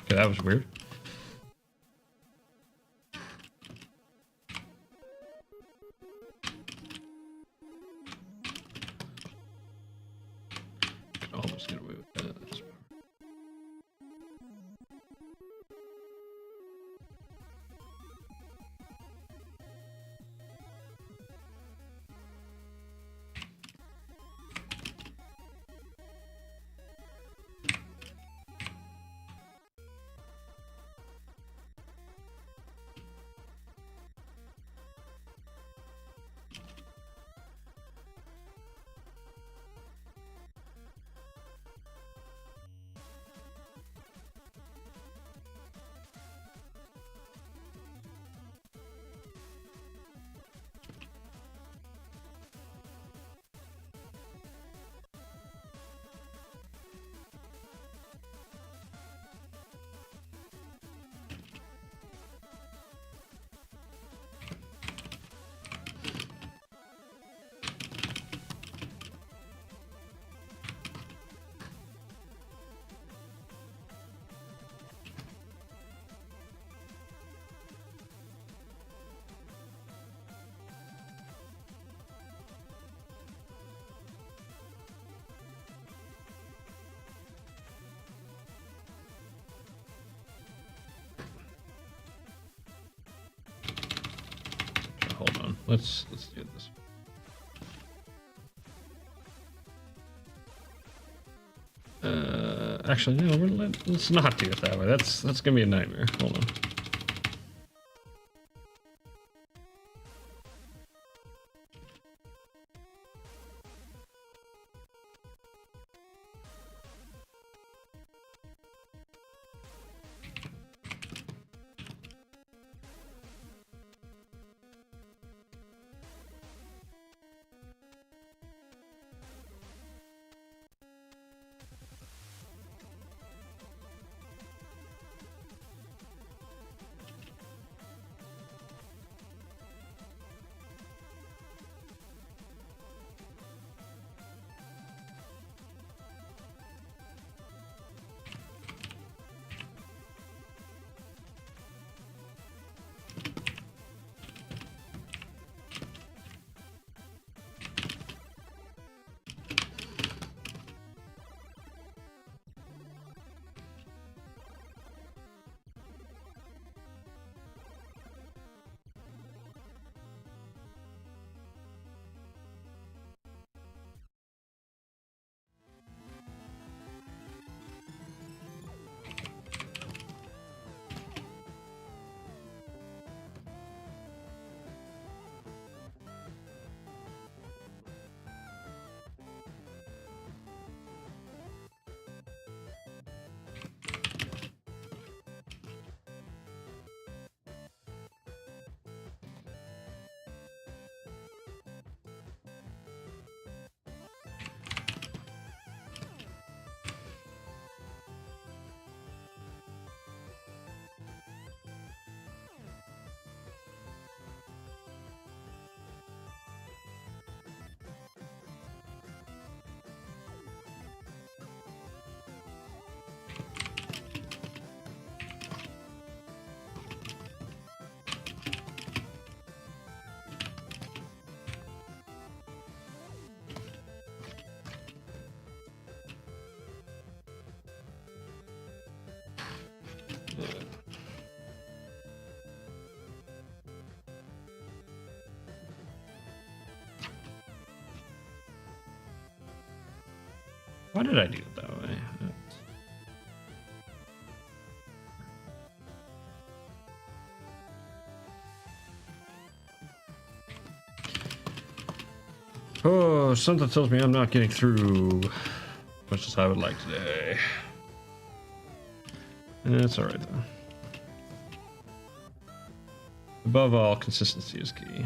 Okay, that was weird. Could almost get away with that. Hold on. Let's do this. Actually, no. Let's not do it that way. That's gonna be a nightmare. Hold on. Why did I do it that way? Oh, something tells me I'm not getting through as much as I would like today. That's alright though. Above all, consistency is key.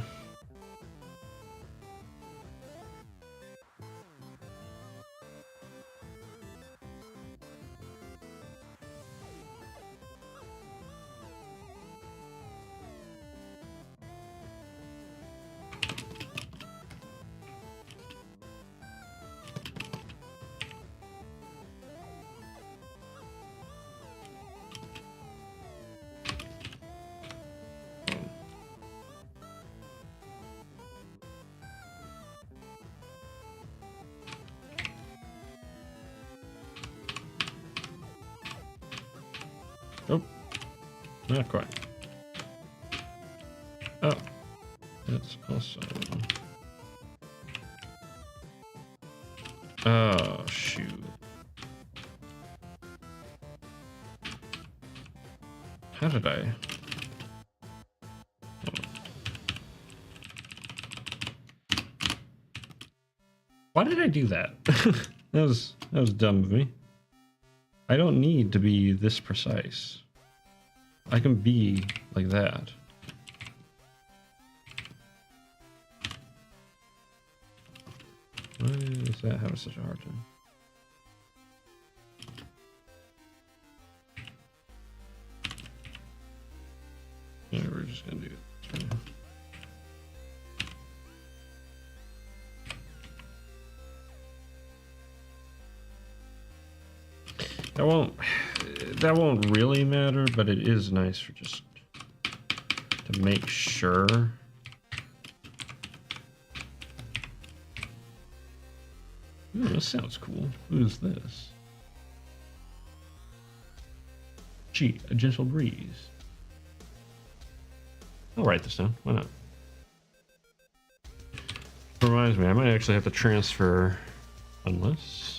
Oh, not quite. Oh, that's also. Oh, shoot. How did I? Oh. Why did I do that? that was dumb of me. I don't need to be this precise. I can be like that. Why is that having such a hard time? Yeah, we're just gonna do it. That won't really matter, but it is nice for just to make sure. Ooh, this sounds cool. Who's this? Gee, a gentle breeze. I'll write this down. Why not? Reminds me, I might actually have to transfer, unless.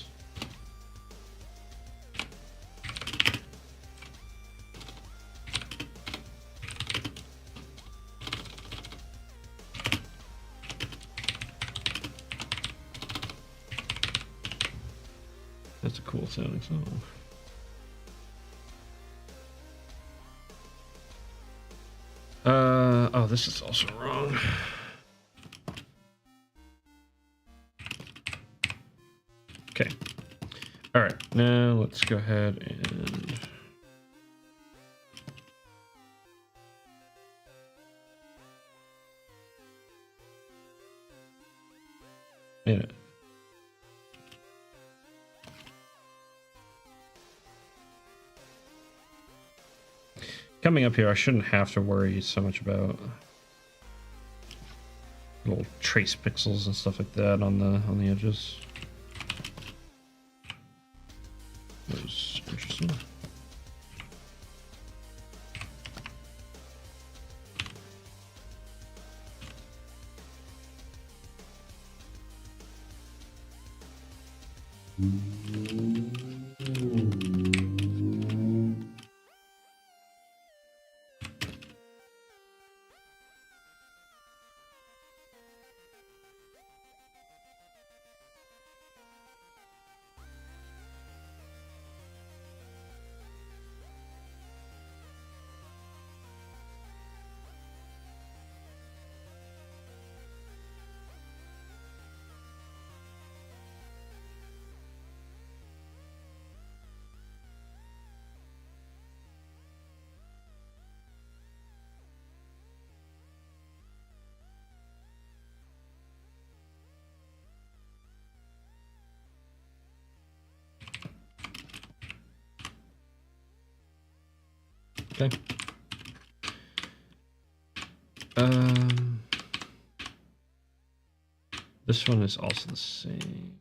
That's a cool sounding song. Oh, this is also wrong. Okay. All right, now let's go ahead and yeah. Coming up here, I shouldn't have to worry so much about little trace pixels and stuff like that on the edges. That was interesting. Okay. This one is also the same.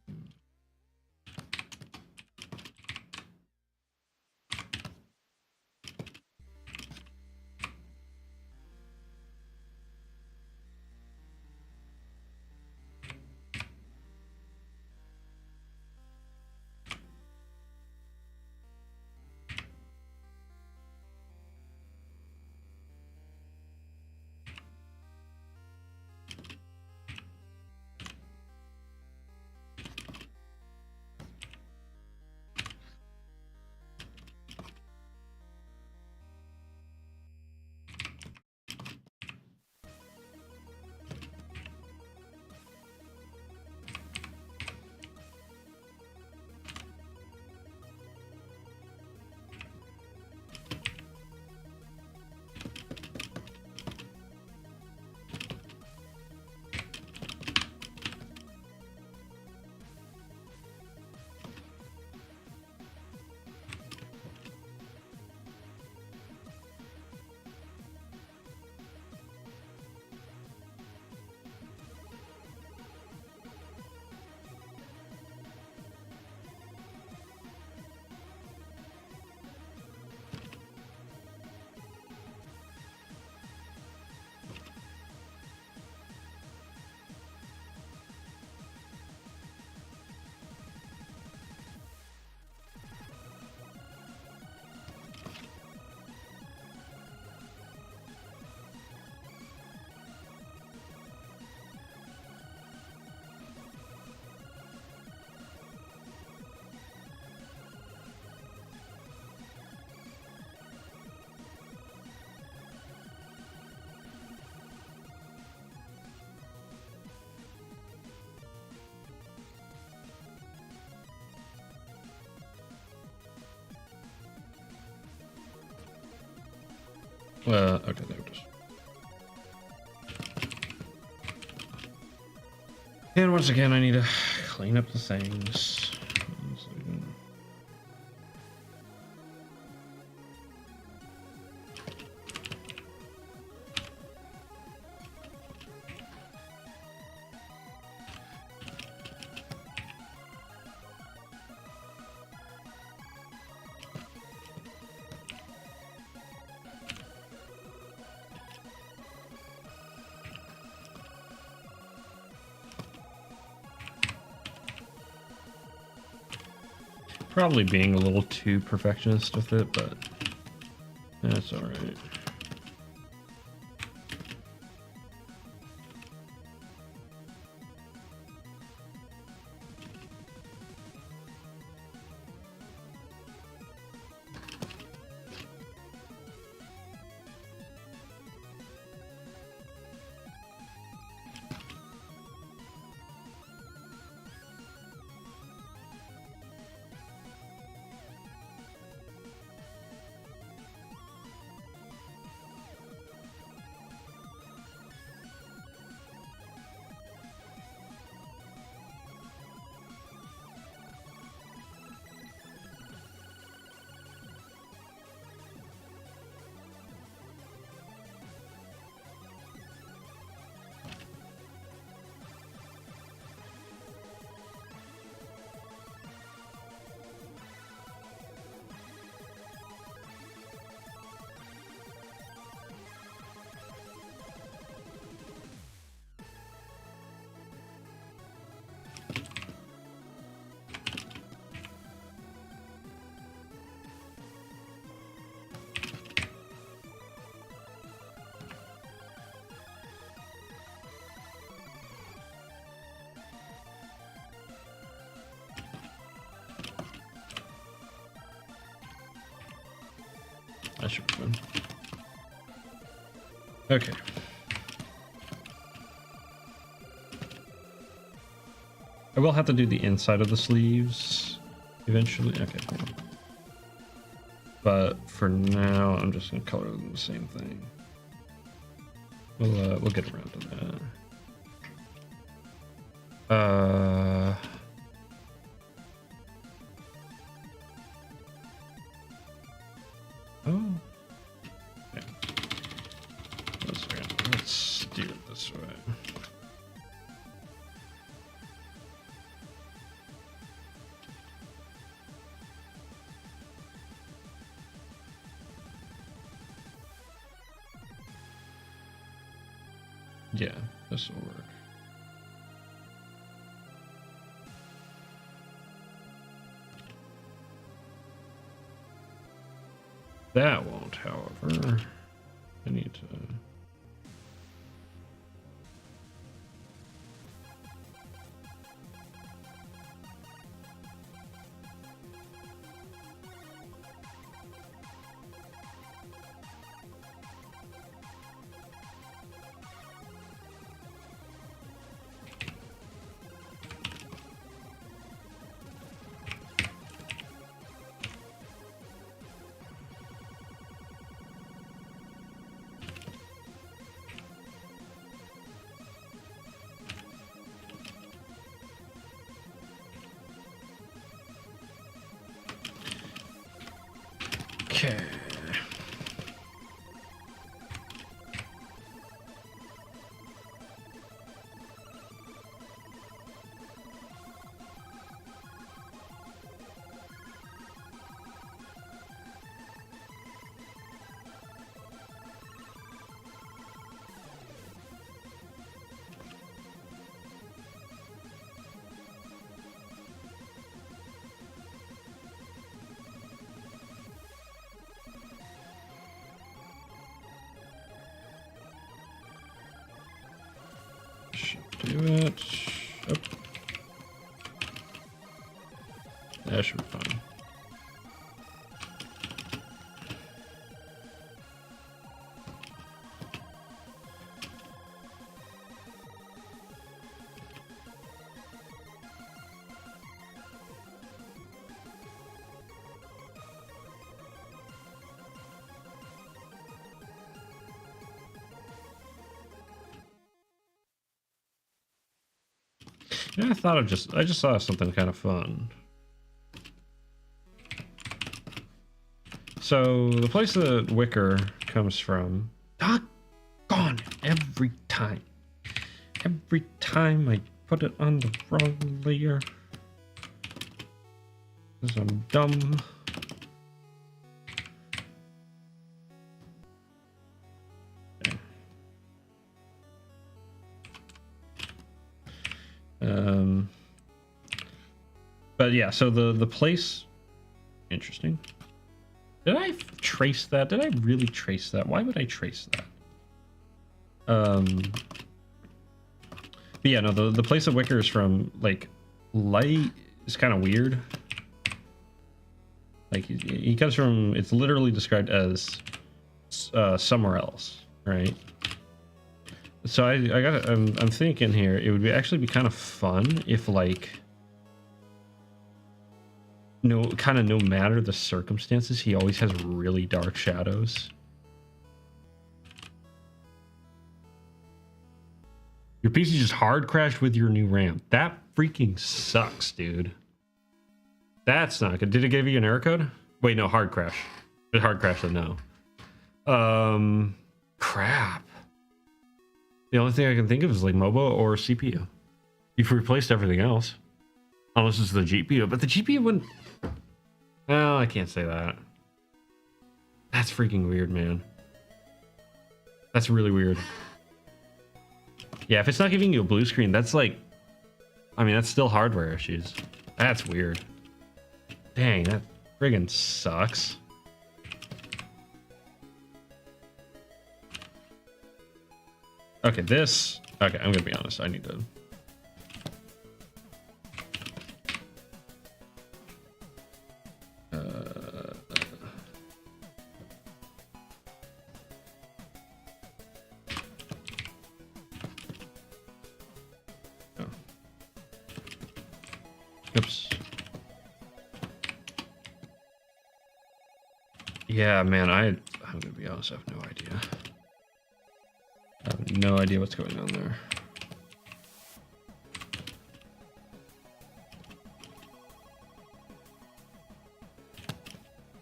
Okay, there it is. And once again, I need to clean up the things. Probably being a little too perfectionist with it, but that's all right. That should be fun. Okay. I will have to do the inside of the sleeves eventually. Okay. But for now, I'm just gonna color them the same thing. We'll get around to that. Oh. Okay. Let's do it this way. Yeah, this will work. That won't, however. I need to... Okay. Should do it. Oh. That should be fine. Yeah, I just saw something kind of fun. So the place that wicker comes from, doggone, every time I put it on the wrong layer, because I'm dumb. Okay. But yeah, so the place, interesting. Did I trace that? Did I really trace that? Why would I trace that? But yeah, no, the place that wicker is from, like, light is kind of weird. Like, he comes from, it's literally described as somewhere else, right? So I'm thinking here, it would actually be kind of fun if, like, no matter the circumstances, he always has really dark shadows. Your PC just hard crashed with your new RAM. That freaking sucks, dude. That's not good. Did it give you an error code? Wait, no, hard crash. It hard crashed, so no. Crap. The only thing I can think of is like MOBA or CPU. You've replaced everything else. Unless it's the GPU, but the GPU wouldn't... Well, I can't say that. That's freaking weird, man. That's really weird. Yeah, if it's not giving you a blue screen, that's like... I mean, that's still hardware issues. That's weird. Dang, that friggin' sucks. Okay, this... Okay, I'm gonna be honest. I need to... Oops. Yeah, man, I'm gonna be honest, I have no idea. I have no idea what's going on there.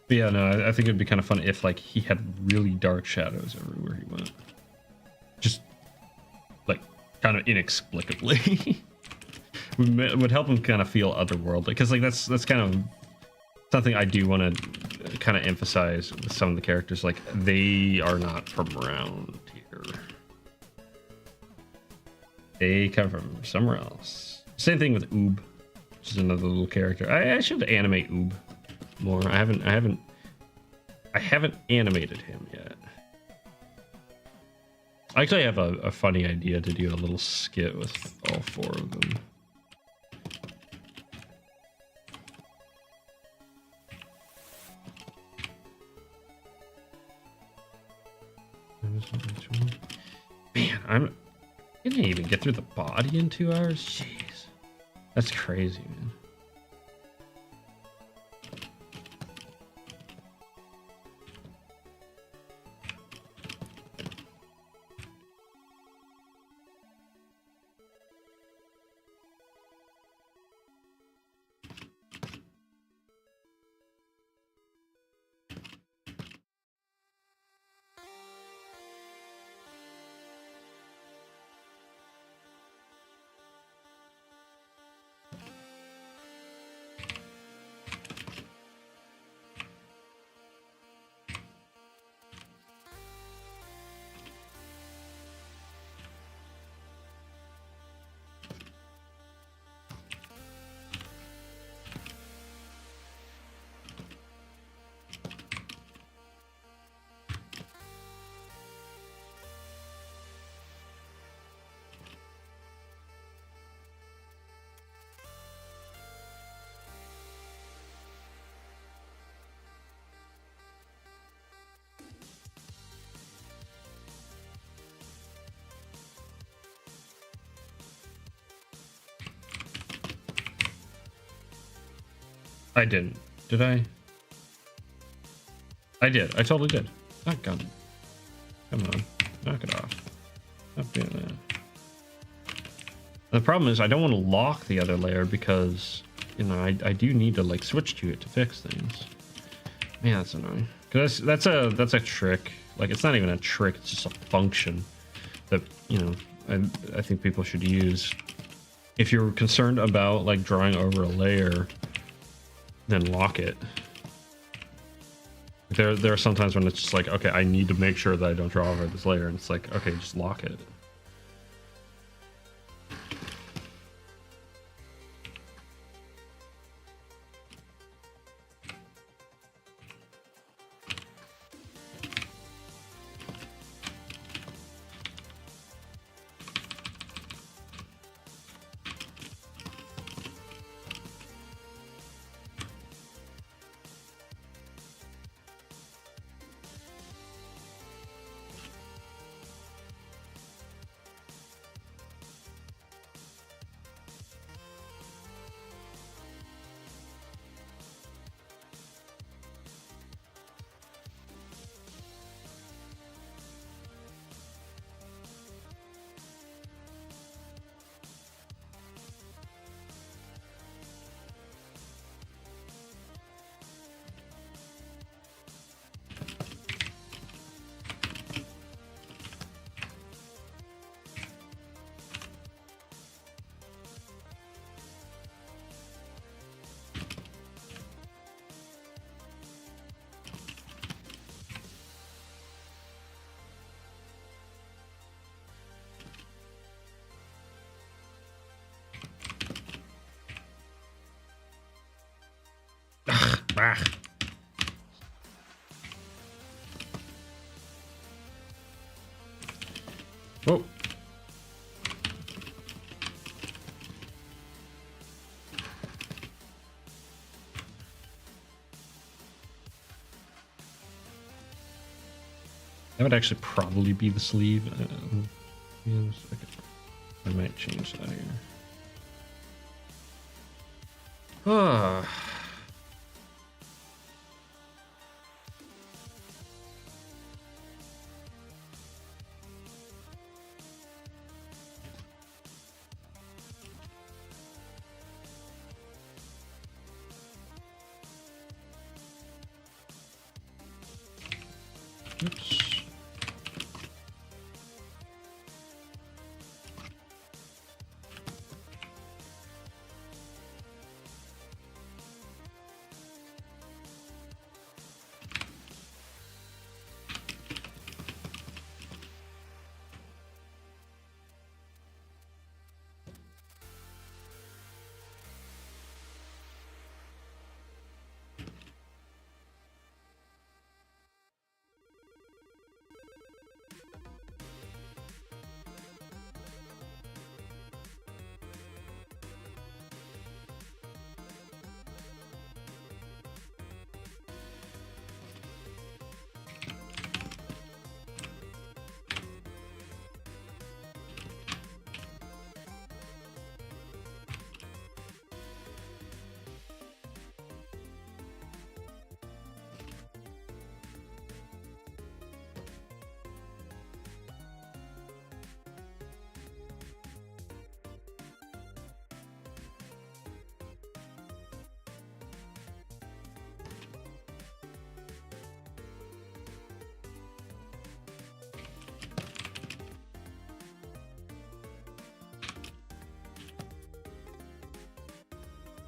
But yeah, no, I think it'd be kind of fun if, like, he had really dark shadows everywhere he went. Just, like, kind of inexplicably. would help him kind of feel otherworldly, because, like, that's kind of something I do want to kind of emphasize with some of the characters. Like, they are not from around here. They come from somewhere else. Same thing with Oob, which is another little character. I should animate Oob more. I haven't animated him yet. I actually have a funny idea to do a little skit with all four of them. Man, I didn't even get through the body in 2 hours. Jeez, that's crazy, man. I didn't. Did I? I did. I totally did. Not gun. Come on. Knock it off. Stop doing that. The problem is I don't want to lock the other layer because, you know, I do need to like switch to it to fix things. Man, that's annoying. Cause that's a trick. Like, it's not even a trick, it's just a function that, you know, I think people should use. If you're concerned about like drawing over a layer, then lock it. There are some times when it's just like, okay, I need to make sure that I don't draw over this layer, and it's like, okay, just lock it. Ah. Whoa. That would actually probably be the sleeve. Yes, okay. I might change that here. Ah. Oops.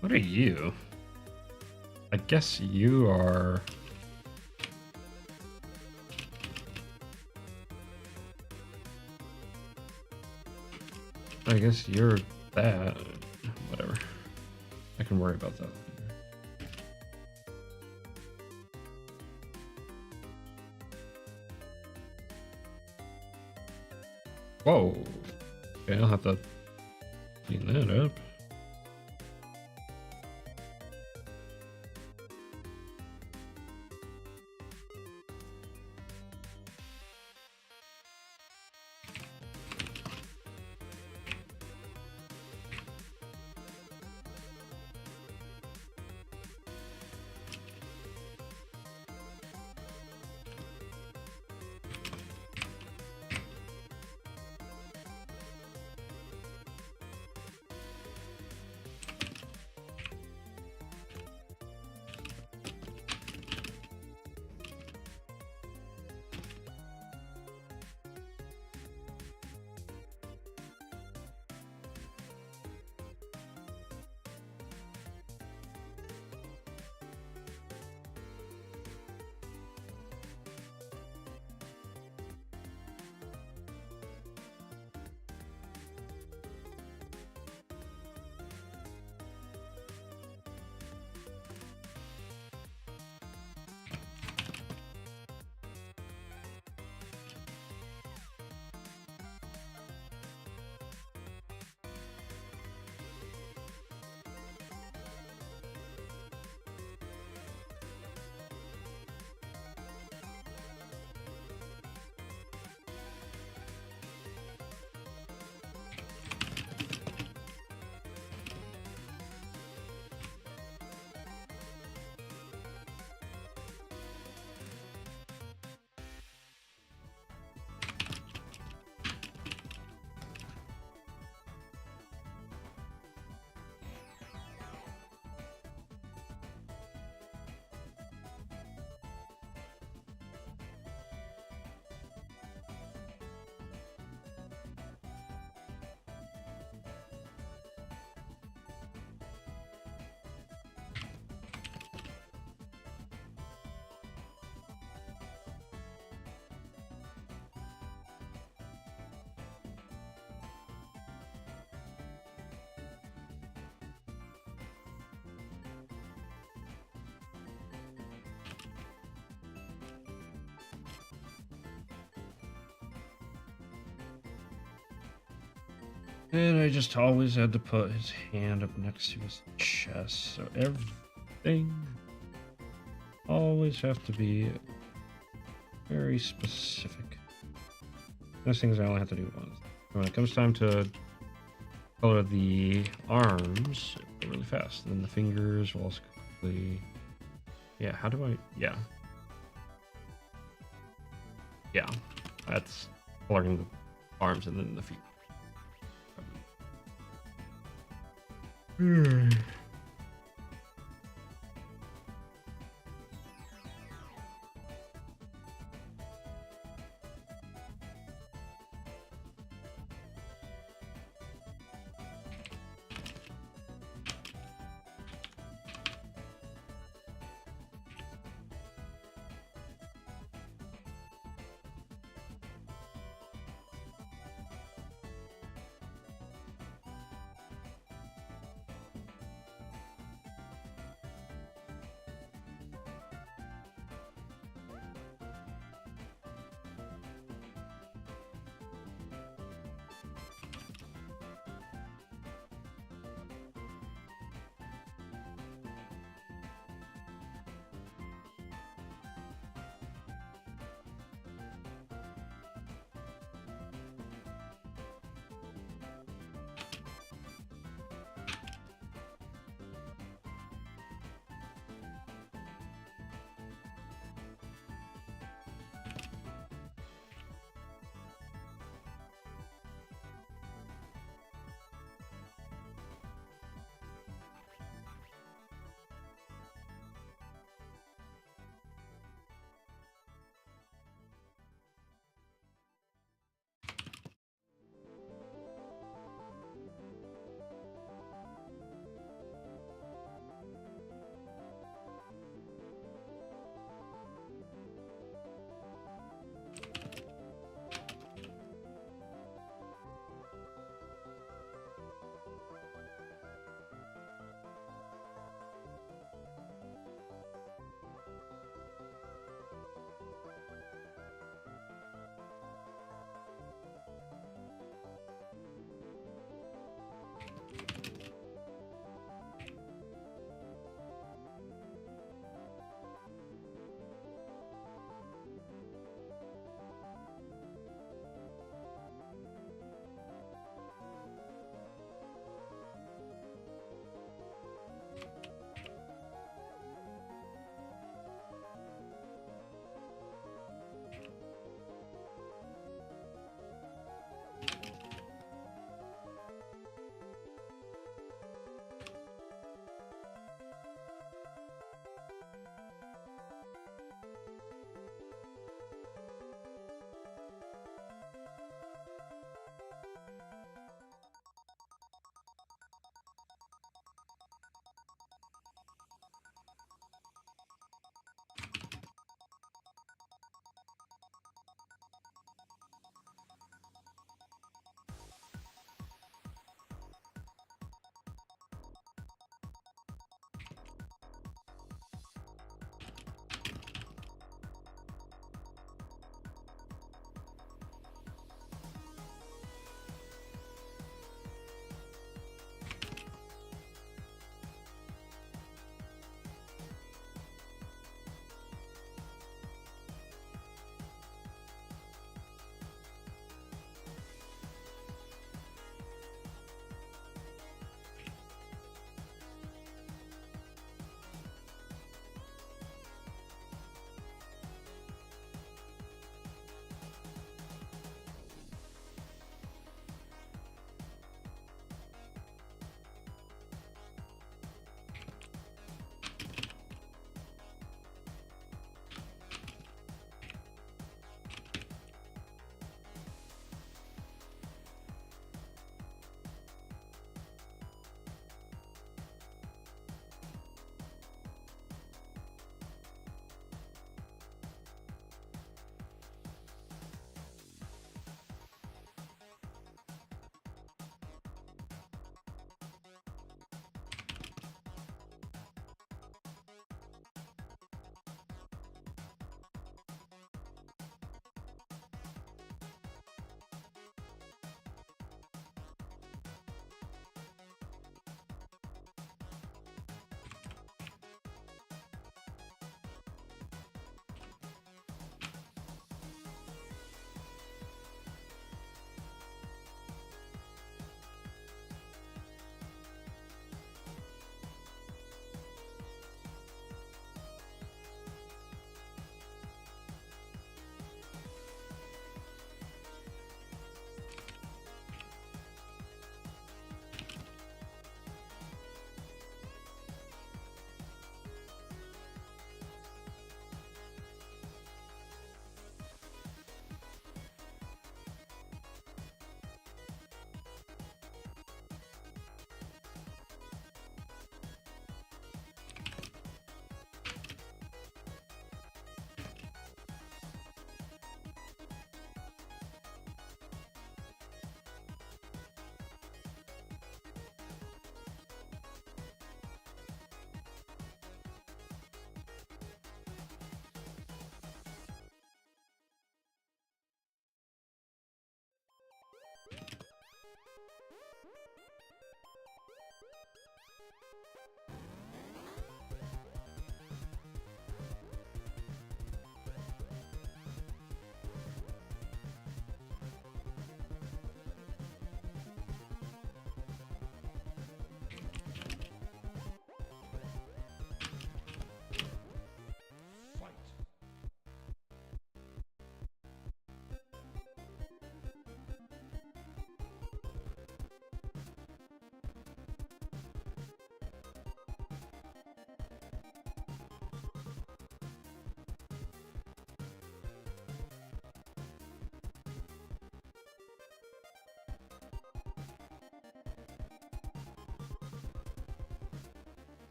What are you? I guess you are... I guess you're that. Whatever. I can worry about that later. Whoa. Okay, I'll have to clean that up. And I just always had to put his hand up next to his chest, so everything always have to be very specific. Those things I only have to do once. When it comes time to color the arms, go really fast. And then the fingers will also quickly. Yeah, how do I? Yeah. Yeah, that's coloring the arms and then the feet.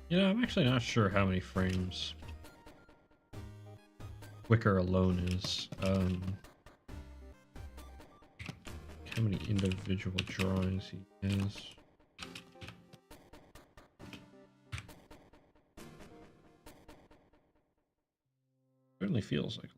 You know, I'm actually not sure how many frames quicker alone is. How many individual drawings he has. Certainly feels like.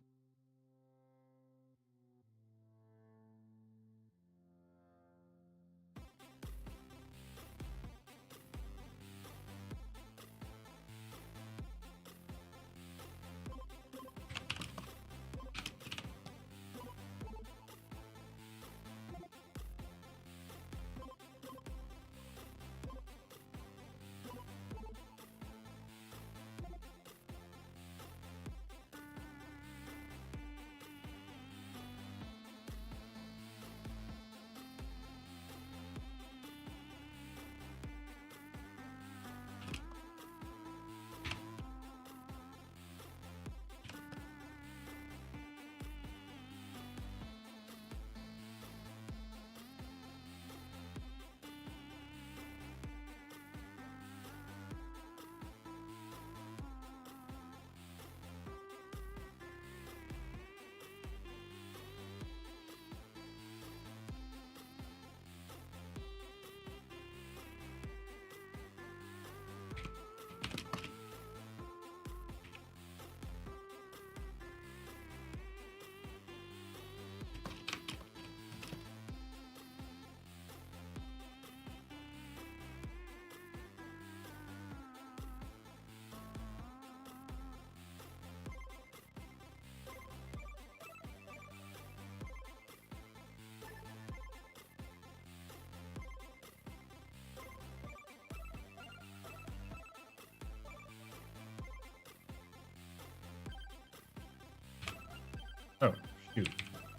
Oh, shoot.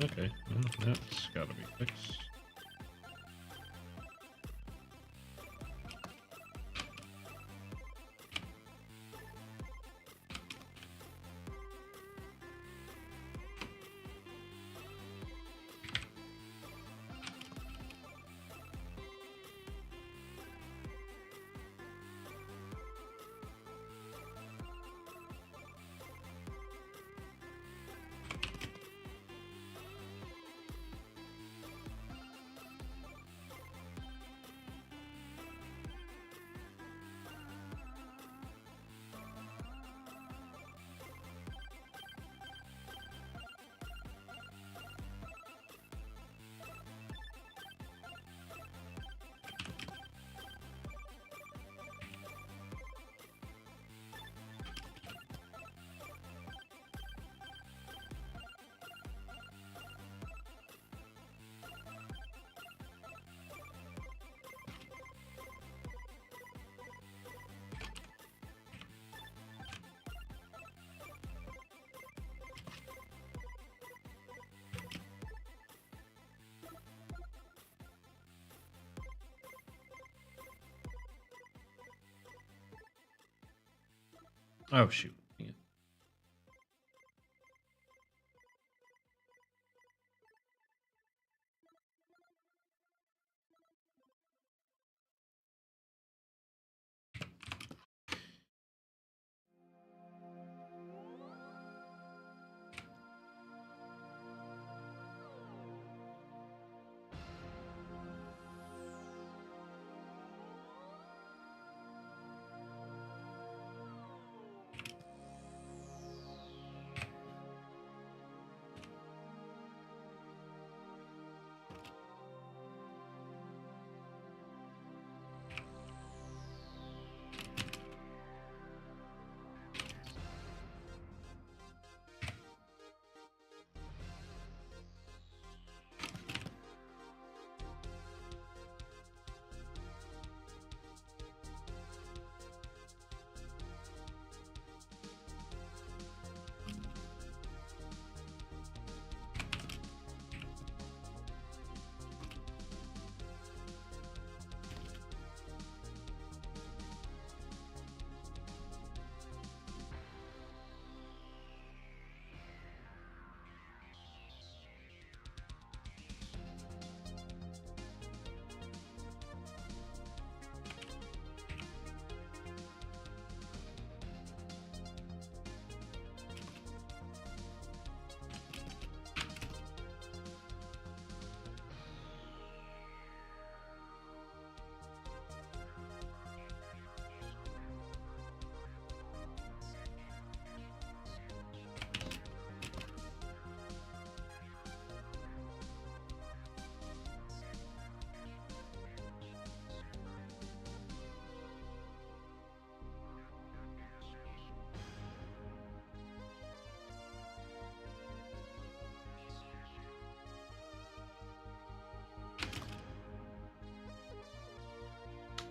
Okay, well, that's gotta be fixed. Oh, shoot. Yeah.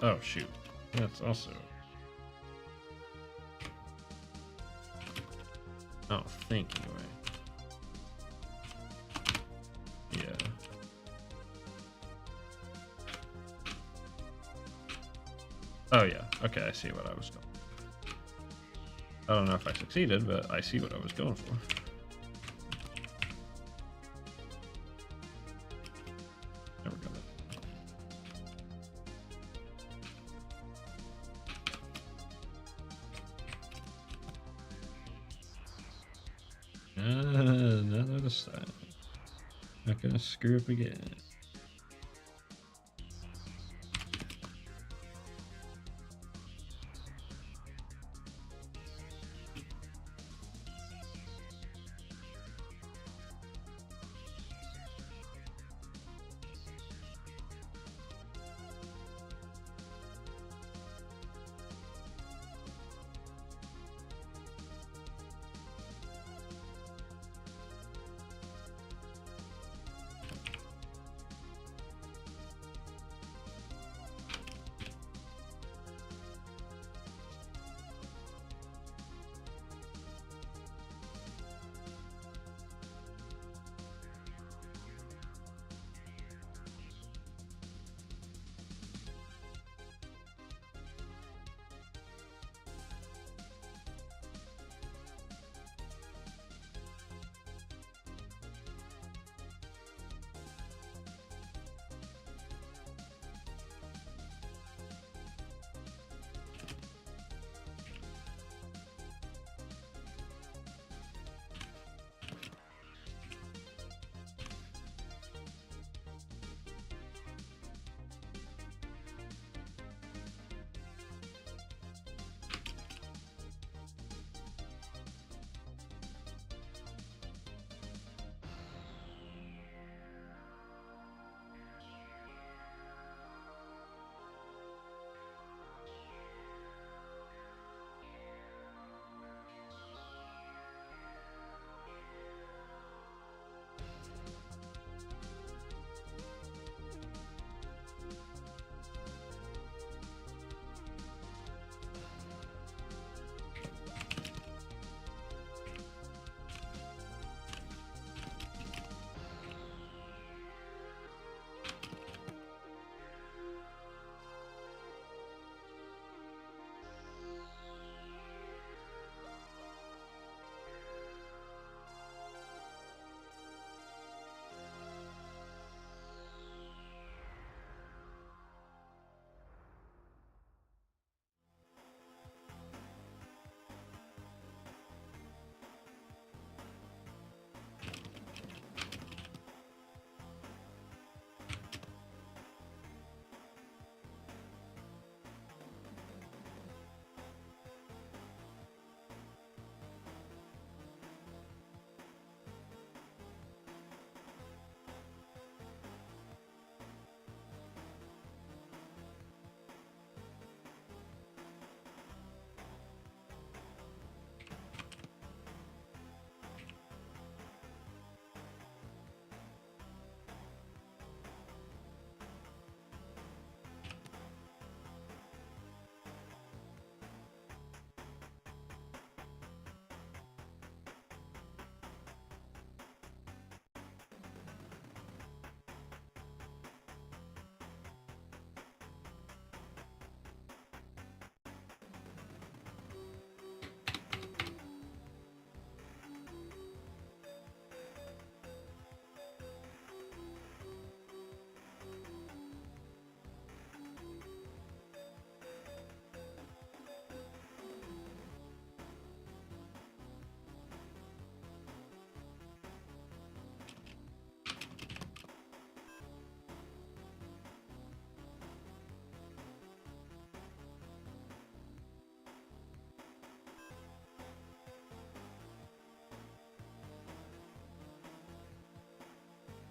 Oh, shoot. That's also... Oh, think anyway. Yeah. Oh, yeah. Okay, I see what I was going for. I don't know if I succeeded, but I see what I was going for. Never got it. Another this time. Not gonna screw up again.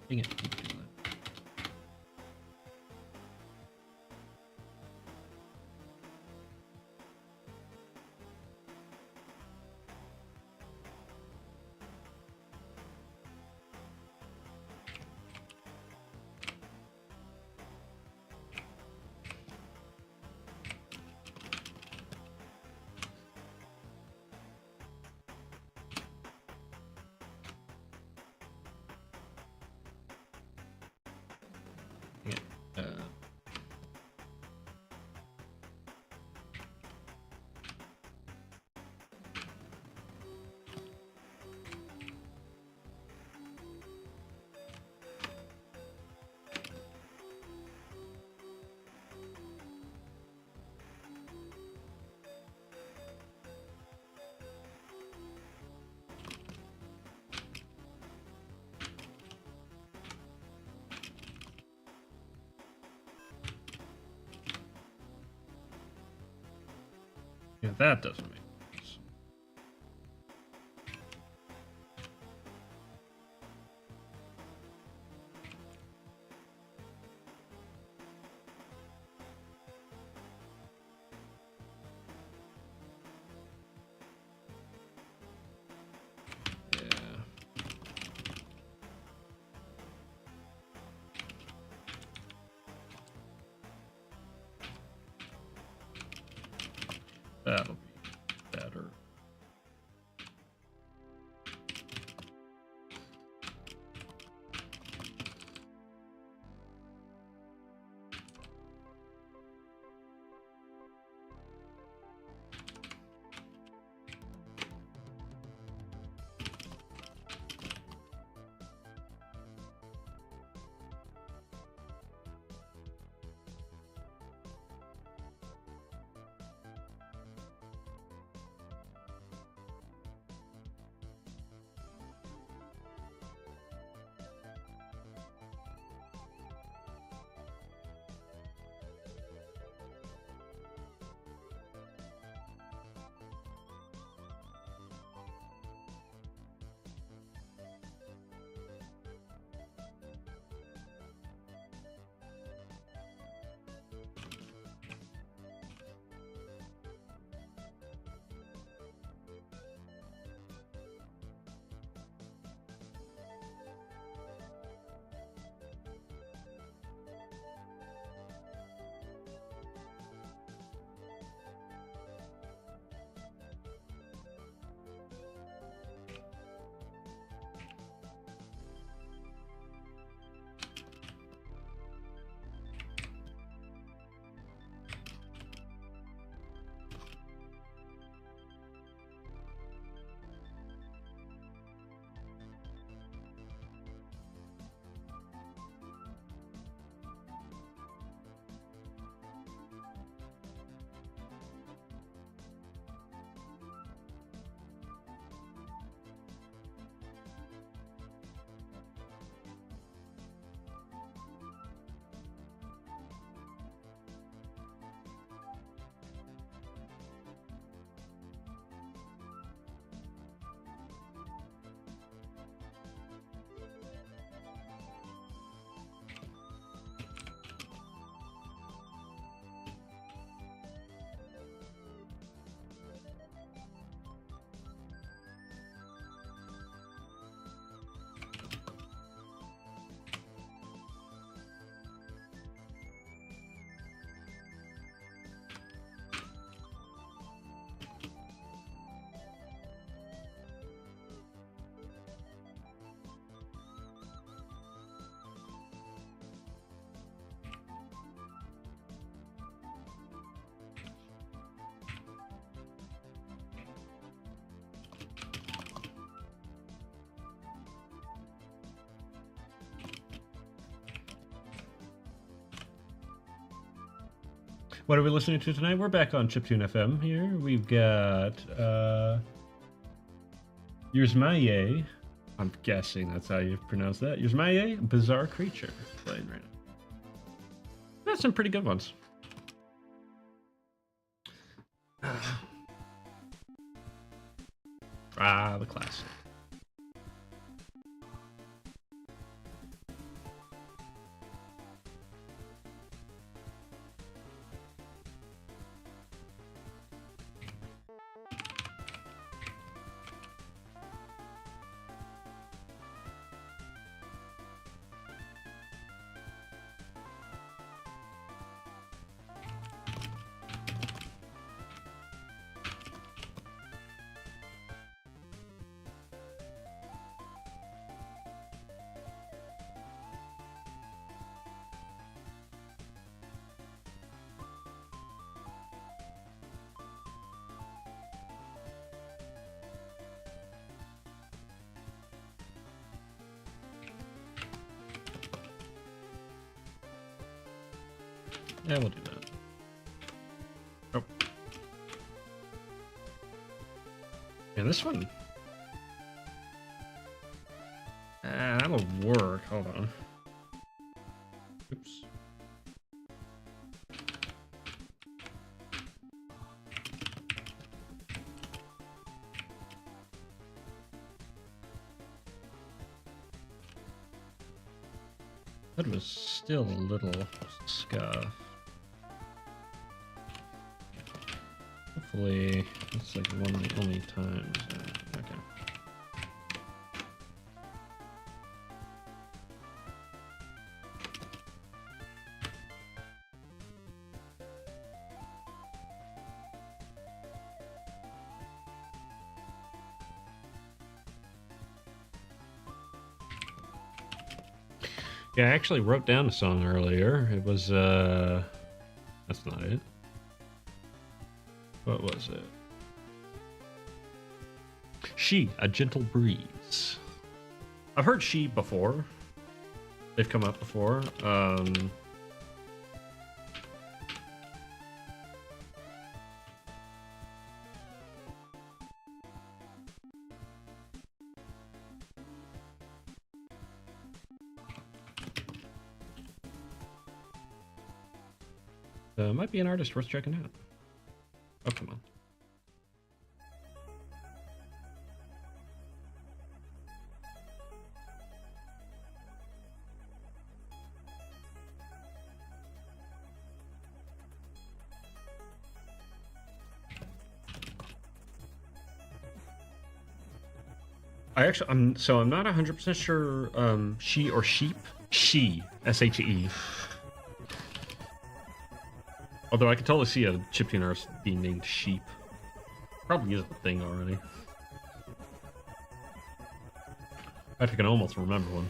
Dang it, keep doing that. Yeah, that doesn't make sense. Yeah. That'll be better. What are we listening to tonight? We're back on Chiptune FM here. We've got Yersmaye. I'm guessing that's how you pronounce that. Yersmaye, Bizarre Creature, playing right now. That's some pretty good ones. The classic. Yeah, we'll do that. Oh. And this one. That'll work. Hold on. Oops. That was still a little scuff. Hopefully, it's like one of the only times. Okay. Yeah, I actually wrote down a song earlier. It was, that's not it. What was it? She, A Gentle Breeze. I've heard She before. They've come up before. Might be an artist worth checking out. Oh, come on. I'm not 100% sure. She or sheep? She, S-H-E. Although I could totally see a chiptune artist being named Sheep. Probably is a thing already. In fact, I can almost remember one.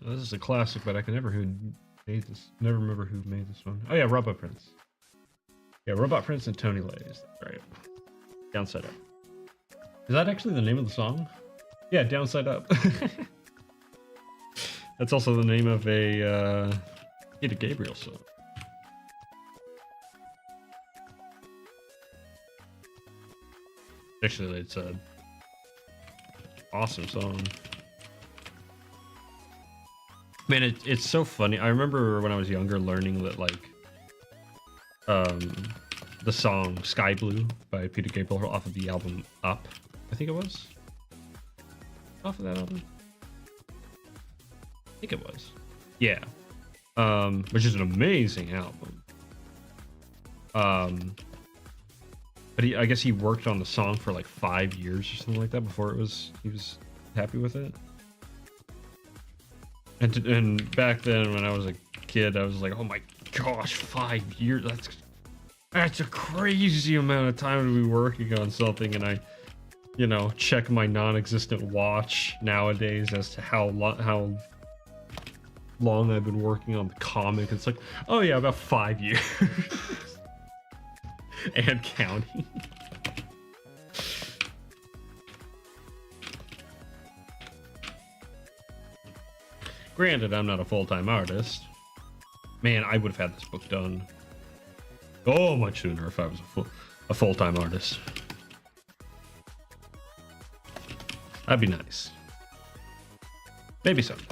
This is a classic, but I can never made this. Never remember who made this one. Oh yeah, Robot Prince. Yeah, Robot Prince and Tony Lays. That's right. Downside Up. Is that actually the name of the song? Yeah, Downside Up. That's also the name of a Peter Gabriel song. Actually, it's a awesome song. Man, it's so funny. I remember when I was younger learning that, like, the song Sky Blue by Peter Gabriel off of the album Up, I think it was. Off of that album? I think it was. Yeah. Which is an amazing album. But I guess he worked on the song for like 5 years or something like that before he was happy with it. And back then when I was a kid, I was like, oh my gosh, 5 years, that's a crazy amount of time to be working on something. And I, you know, check my non-existent watch nowadays as to how long I've been working on the comic. It's like, oh yeah, about 5 years. And counting. Granted, I'm not a full-time artist. Man, I would have had this book done so much sooner if I was a full-time artist. That'd be nice. Maybe someday.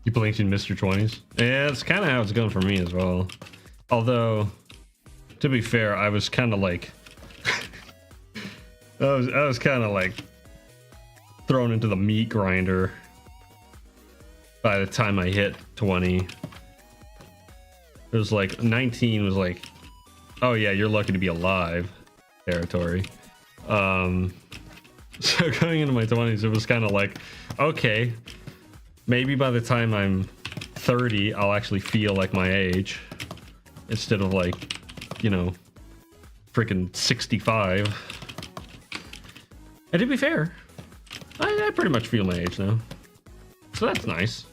You blinked and missed your 20s? Yeah, that's kind of how it's going for me as well. Although, to be fair, I was kind of like... I was kind of like thrown into the meat grinder by the time I hit 20. It was like 19 was like, oh yeah, you're lucky to be alive territory. So going into my 20s, it was kind of like, okay, maybe by the time I'm 30, I'll actually feel like my age instead of like, you know, freaking 65. And to be fair, I pretty much feel my age now. So that's nice.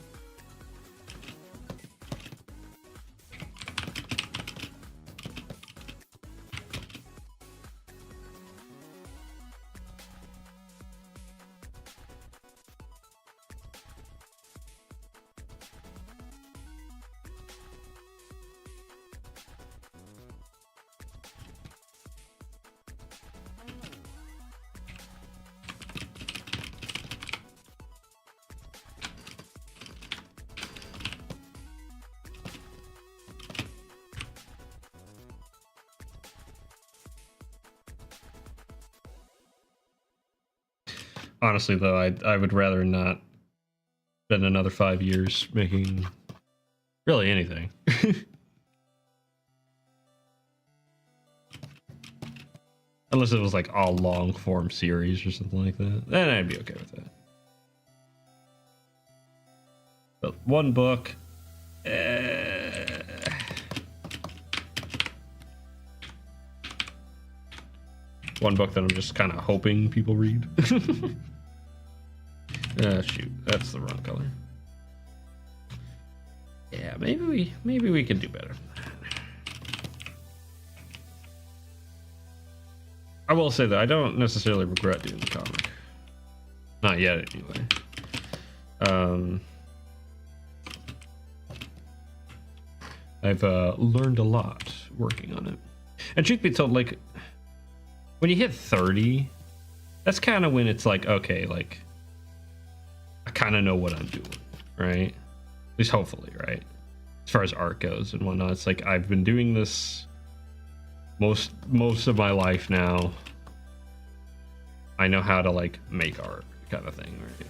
Honestly, though, I would rather not spend another 5 years making really anything. Unless it was like a long form series or something like that. Then I'd be okay with that. But one book... One book that I'm just kind of hoping people read. Shoot, that's the wrong color. Yeah, maybe we can do better. I will say that I don't necessarily regret doing the comic. Not yet, anyway. I've learned a lot working on it. And truth be told, like, when you hit 30, that's kind of when it's like, okay, like, I kind of know what I'm doing, right? At least hopefully, right? As far as art goes and whatnot, it's like I've been doing this most of my life now. I know how to like make art, kind of thing, right?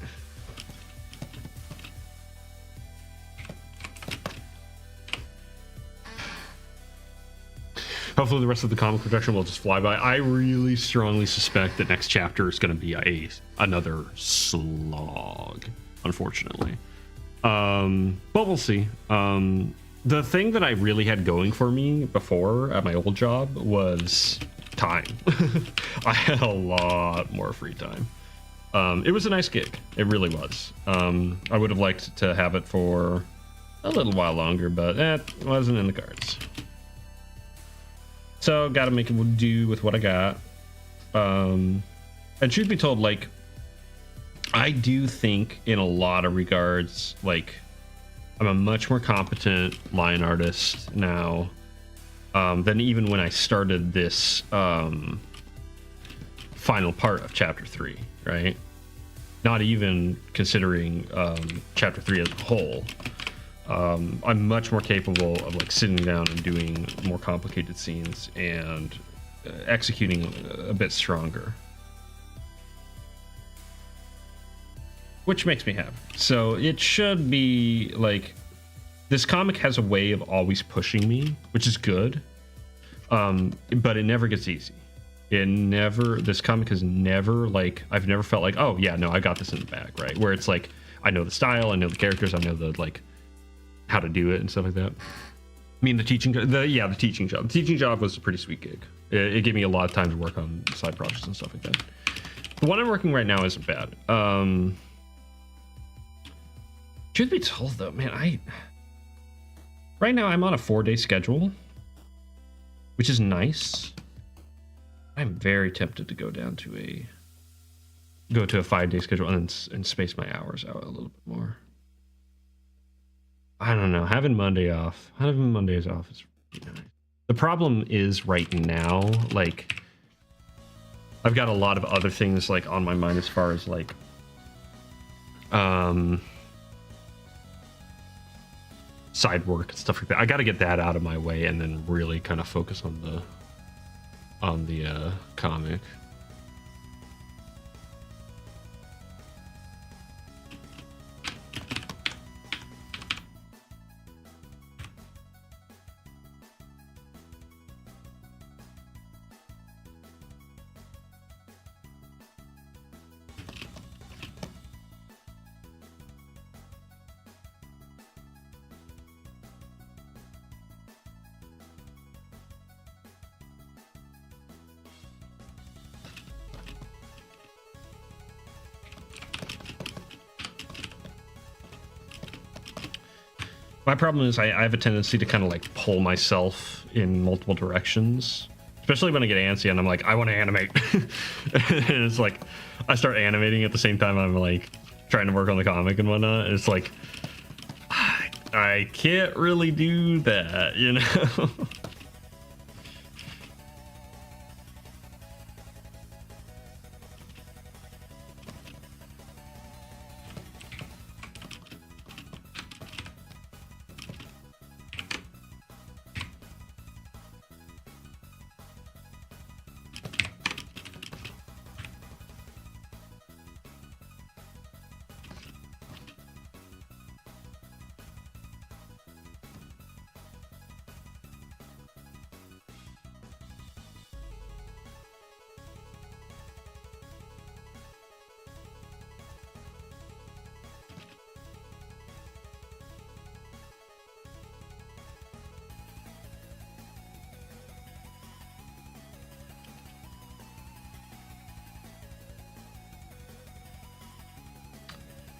Hopefully the rest of the comic production will just fly by. I really strongly suspect that next chapter is going to be another slog, unfortunately. But we'll see. The thing that I really had going for me before at my old job was time. I had a lot more free time. It was a nice gig. It really was. I would have liked to have it for a little while longer, but that wasn't in the cards. So, gotta make it do with what I got. And truth be told, like, I do think in a lot of regards, like, I'm a much more competent line artist now than even when I started this final part of chapter 3, right? Not even considering chapter 3 as a whole. I'm much more capable of like sitting down and doing more complicated scenes and executing a bit stronger, which makes me happy. So it should be like, this comic has a way of always pushing me, which is good, but it never gets easy. This comic has never, like, I've never felt like, oh yeah, no, I got this in the bag, right? Where it's like, I know the style, I know the characters, I know the, like, how to do it and stuff like that. I mean, the teaching job. The teaching job. The teaching job was a pretty sweet gig. It gave me a lot of time to work on side projects and stuff like that. The one I'm working right now isn't bad. Truth be told, though, man, right now I'm on a 4-day schedule, which is nice. I'm very tempted to go to a 5-day schedule and space my hours out a little bit more. I don't know. Having Mondays off is really nice. The problem is right now, like, I've got a lot of other things like on my mind as far as like, side work and stuff like that. I got to get that out of my way and then really kind of focus on the comic. My problem is I have a tendency to kind of like pull myself in multiple directions, especially when I get antsy and I'm like, I want to animate. And it's like, I start animating at the same time I'm like trying to work on the comic and whatnot. And it's like, I can't really do that, you know?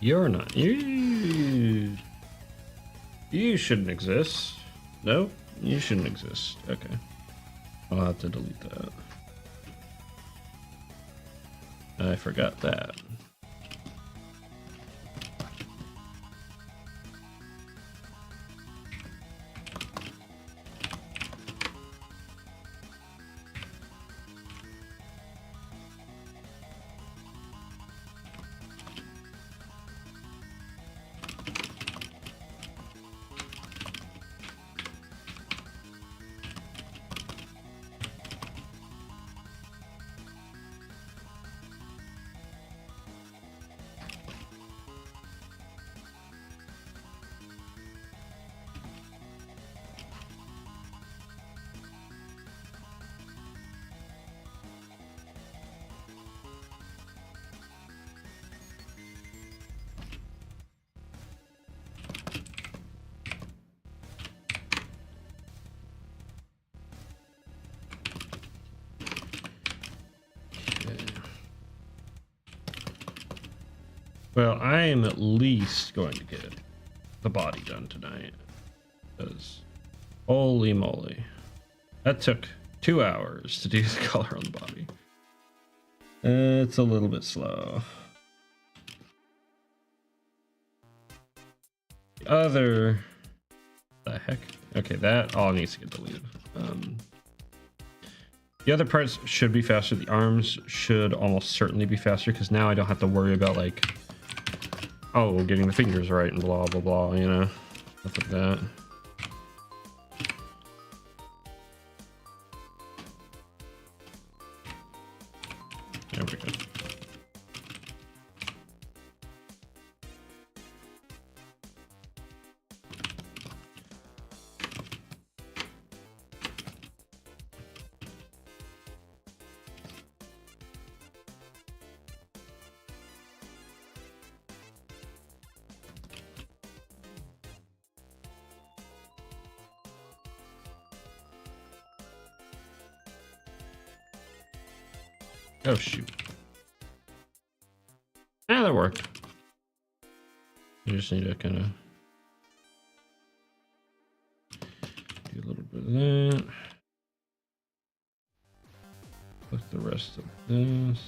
You're not. You shouldn't exist. No, you shouldn't exist. Okay. I'll have to delete that. I forgot that. Well, I am at least going to get the body done tonight. Because, holy moly. That took 2 hours to do the color on the body. It's a little bit slow. The other... The heck? Okay, that all needs to get deleted. The other parts should be faster. The arms should almost certainly be faster because now I don't have to worry about like, oh, getting the fingers right and blah, blah, blah, you know, stuff like that. There we go. Oh shoot. Yeah, that worked. You just need to kind of do a little bit of that. With the rest of this.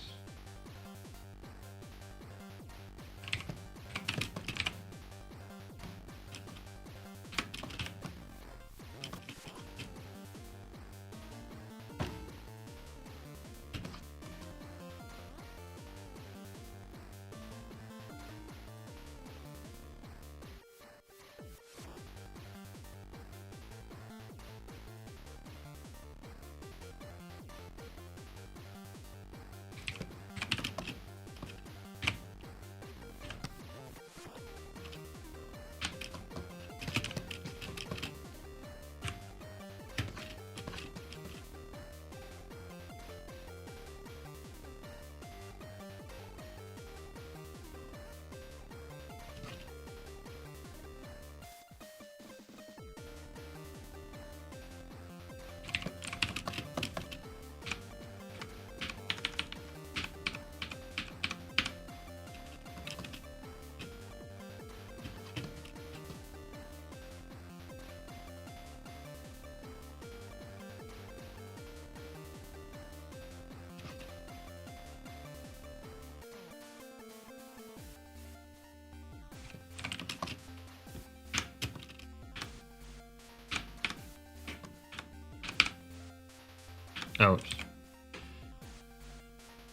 Ouch.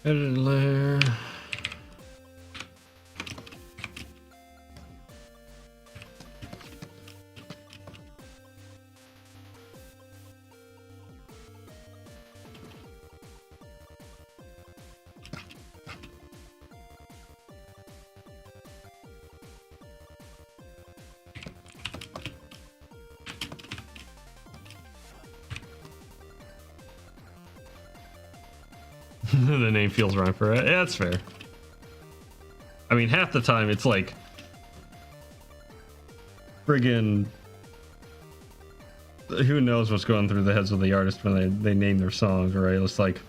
Edit layer. The name feels right for it. Yeah, that's fair. I mean, half the time it's like friggin' who knows what's going through the heads of the artist when they name their songs, right? It's like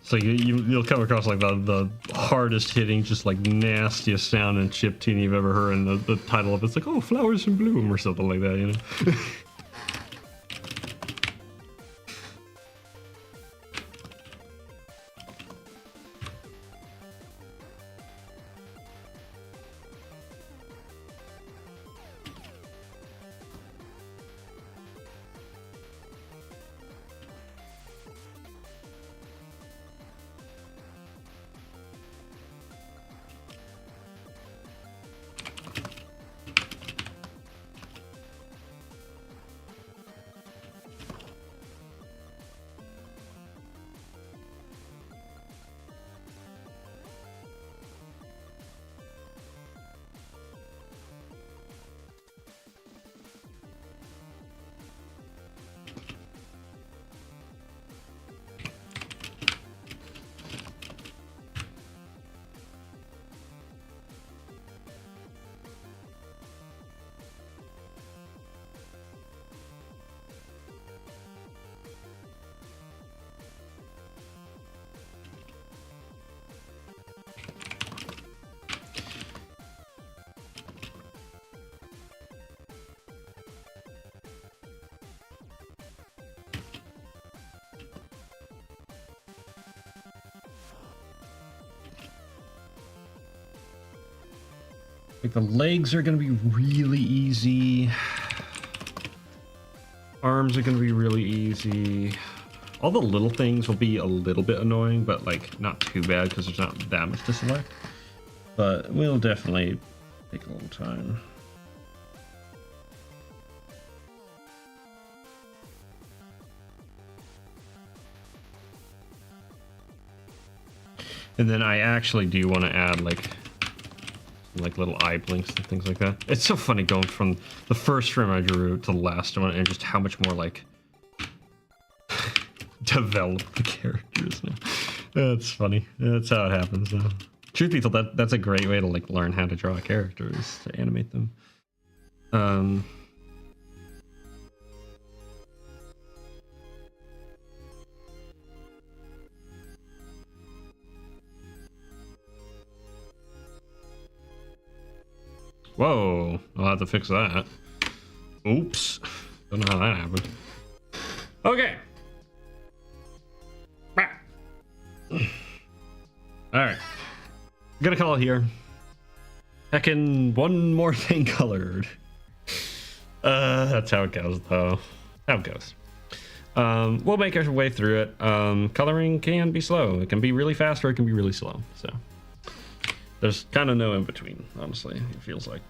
so you'll come across like the hardest hitting, just like nastiest sounding chiptune you've ever heard, and the title of it's like, oh, Flowers in Bloom or something like that, you know. Like the legs are gonna be really easy. Arms are gonna be really easy. All the little things will be a little bit annoying, but like not too bad because there's not that much to select. But we'll definitely take a little time. And then I actually do want to add like little eye blinks and things like that. It's so funny going from the first frame I drew to the last one and just how much more like developed the characters now. That's funny. That's how it happens though. Truth be told, that's a great way to like learn how to draw a character, is to animate them. Whoa, I'll have to fix that. Oops. Don't know how that happened. Okay. Alright. I'm gonna call it here. Heckin' one more thing colored. That's how it goes, though. How it goes. We'll make our way through it. Coloring can be slow. It can be really fast or it can be really slow. So there's kind of no in between, honestly, it feels like.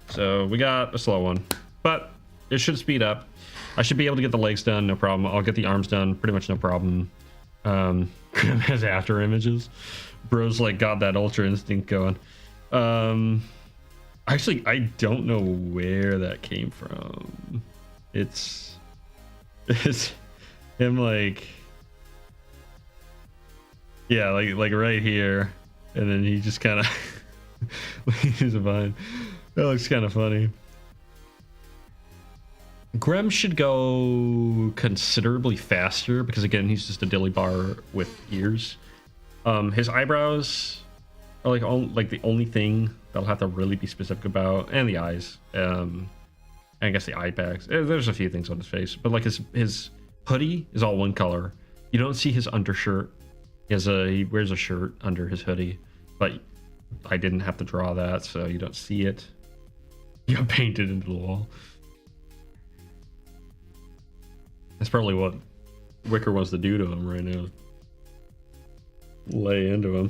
So we got a slow one, but it should speed up. I should be able to get the legs done, no problem. I'll get the arms done, pretty much no problem. Grim has after images. Bro's like got that ultra instinct going. Actually, I don't know where that came from. It's him like, yeah, like right here. And then he just kind of leaves it behind. That looks kind of funny. Grem should go considerably faster because again, he's just a dilly bar with ears. His eyebrows are like the only thing that'll have to really be specific about, and the eyes. And I guess the eye bags. There's a few things on his face, but like his hoodie is all one color. You don't see his undershirt. He wears a shirt under his hoodie, but I didn't have to draw that, so you don't see it. You got painted into the wall. That's probably what Wicker wants to do to him right now. Lay into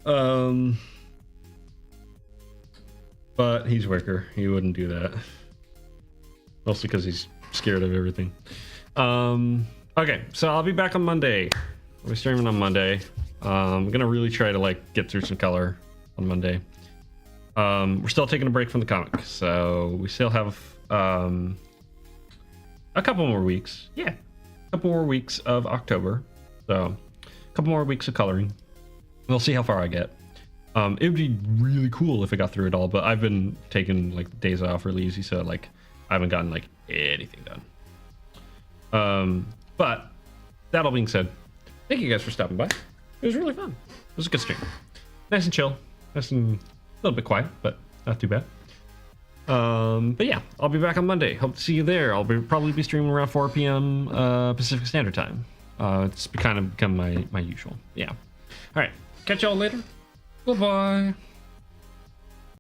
him. But he's Wicker. He wouldn't do that. Mostly because he's scared of everything. Okay, so I'll be back on Monday. We're streaming on Monday. I'm gonna really try to like get through some color on Monday. We're still taking a break from the comic, so we still have a couple more weeks. Yeah, a couple more weeks of October. So a couple more weeks of coloring. We'll see how far I get. It would be really cool if I got through it all, but I've been taking like days off really easy, so like I haven't gotten like anything done. But that all being said, thank you guys for stopping by. It was really fun. It was a good stream. Nice and chill. Nice and a little bit quiet, but not too bad. But yeah, I'll be back on Monday. Hope to see you there. I'll probably be streaming around 4 p.m. Pacific Standard Time. It's kind of become my usual. Yeah. All right. Catch y'all later. Bye-bye.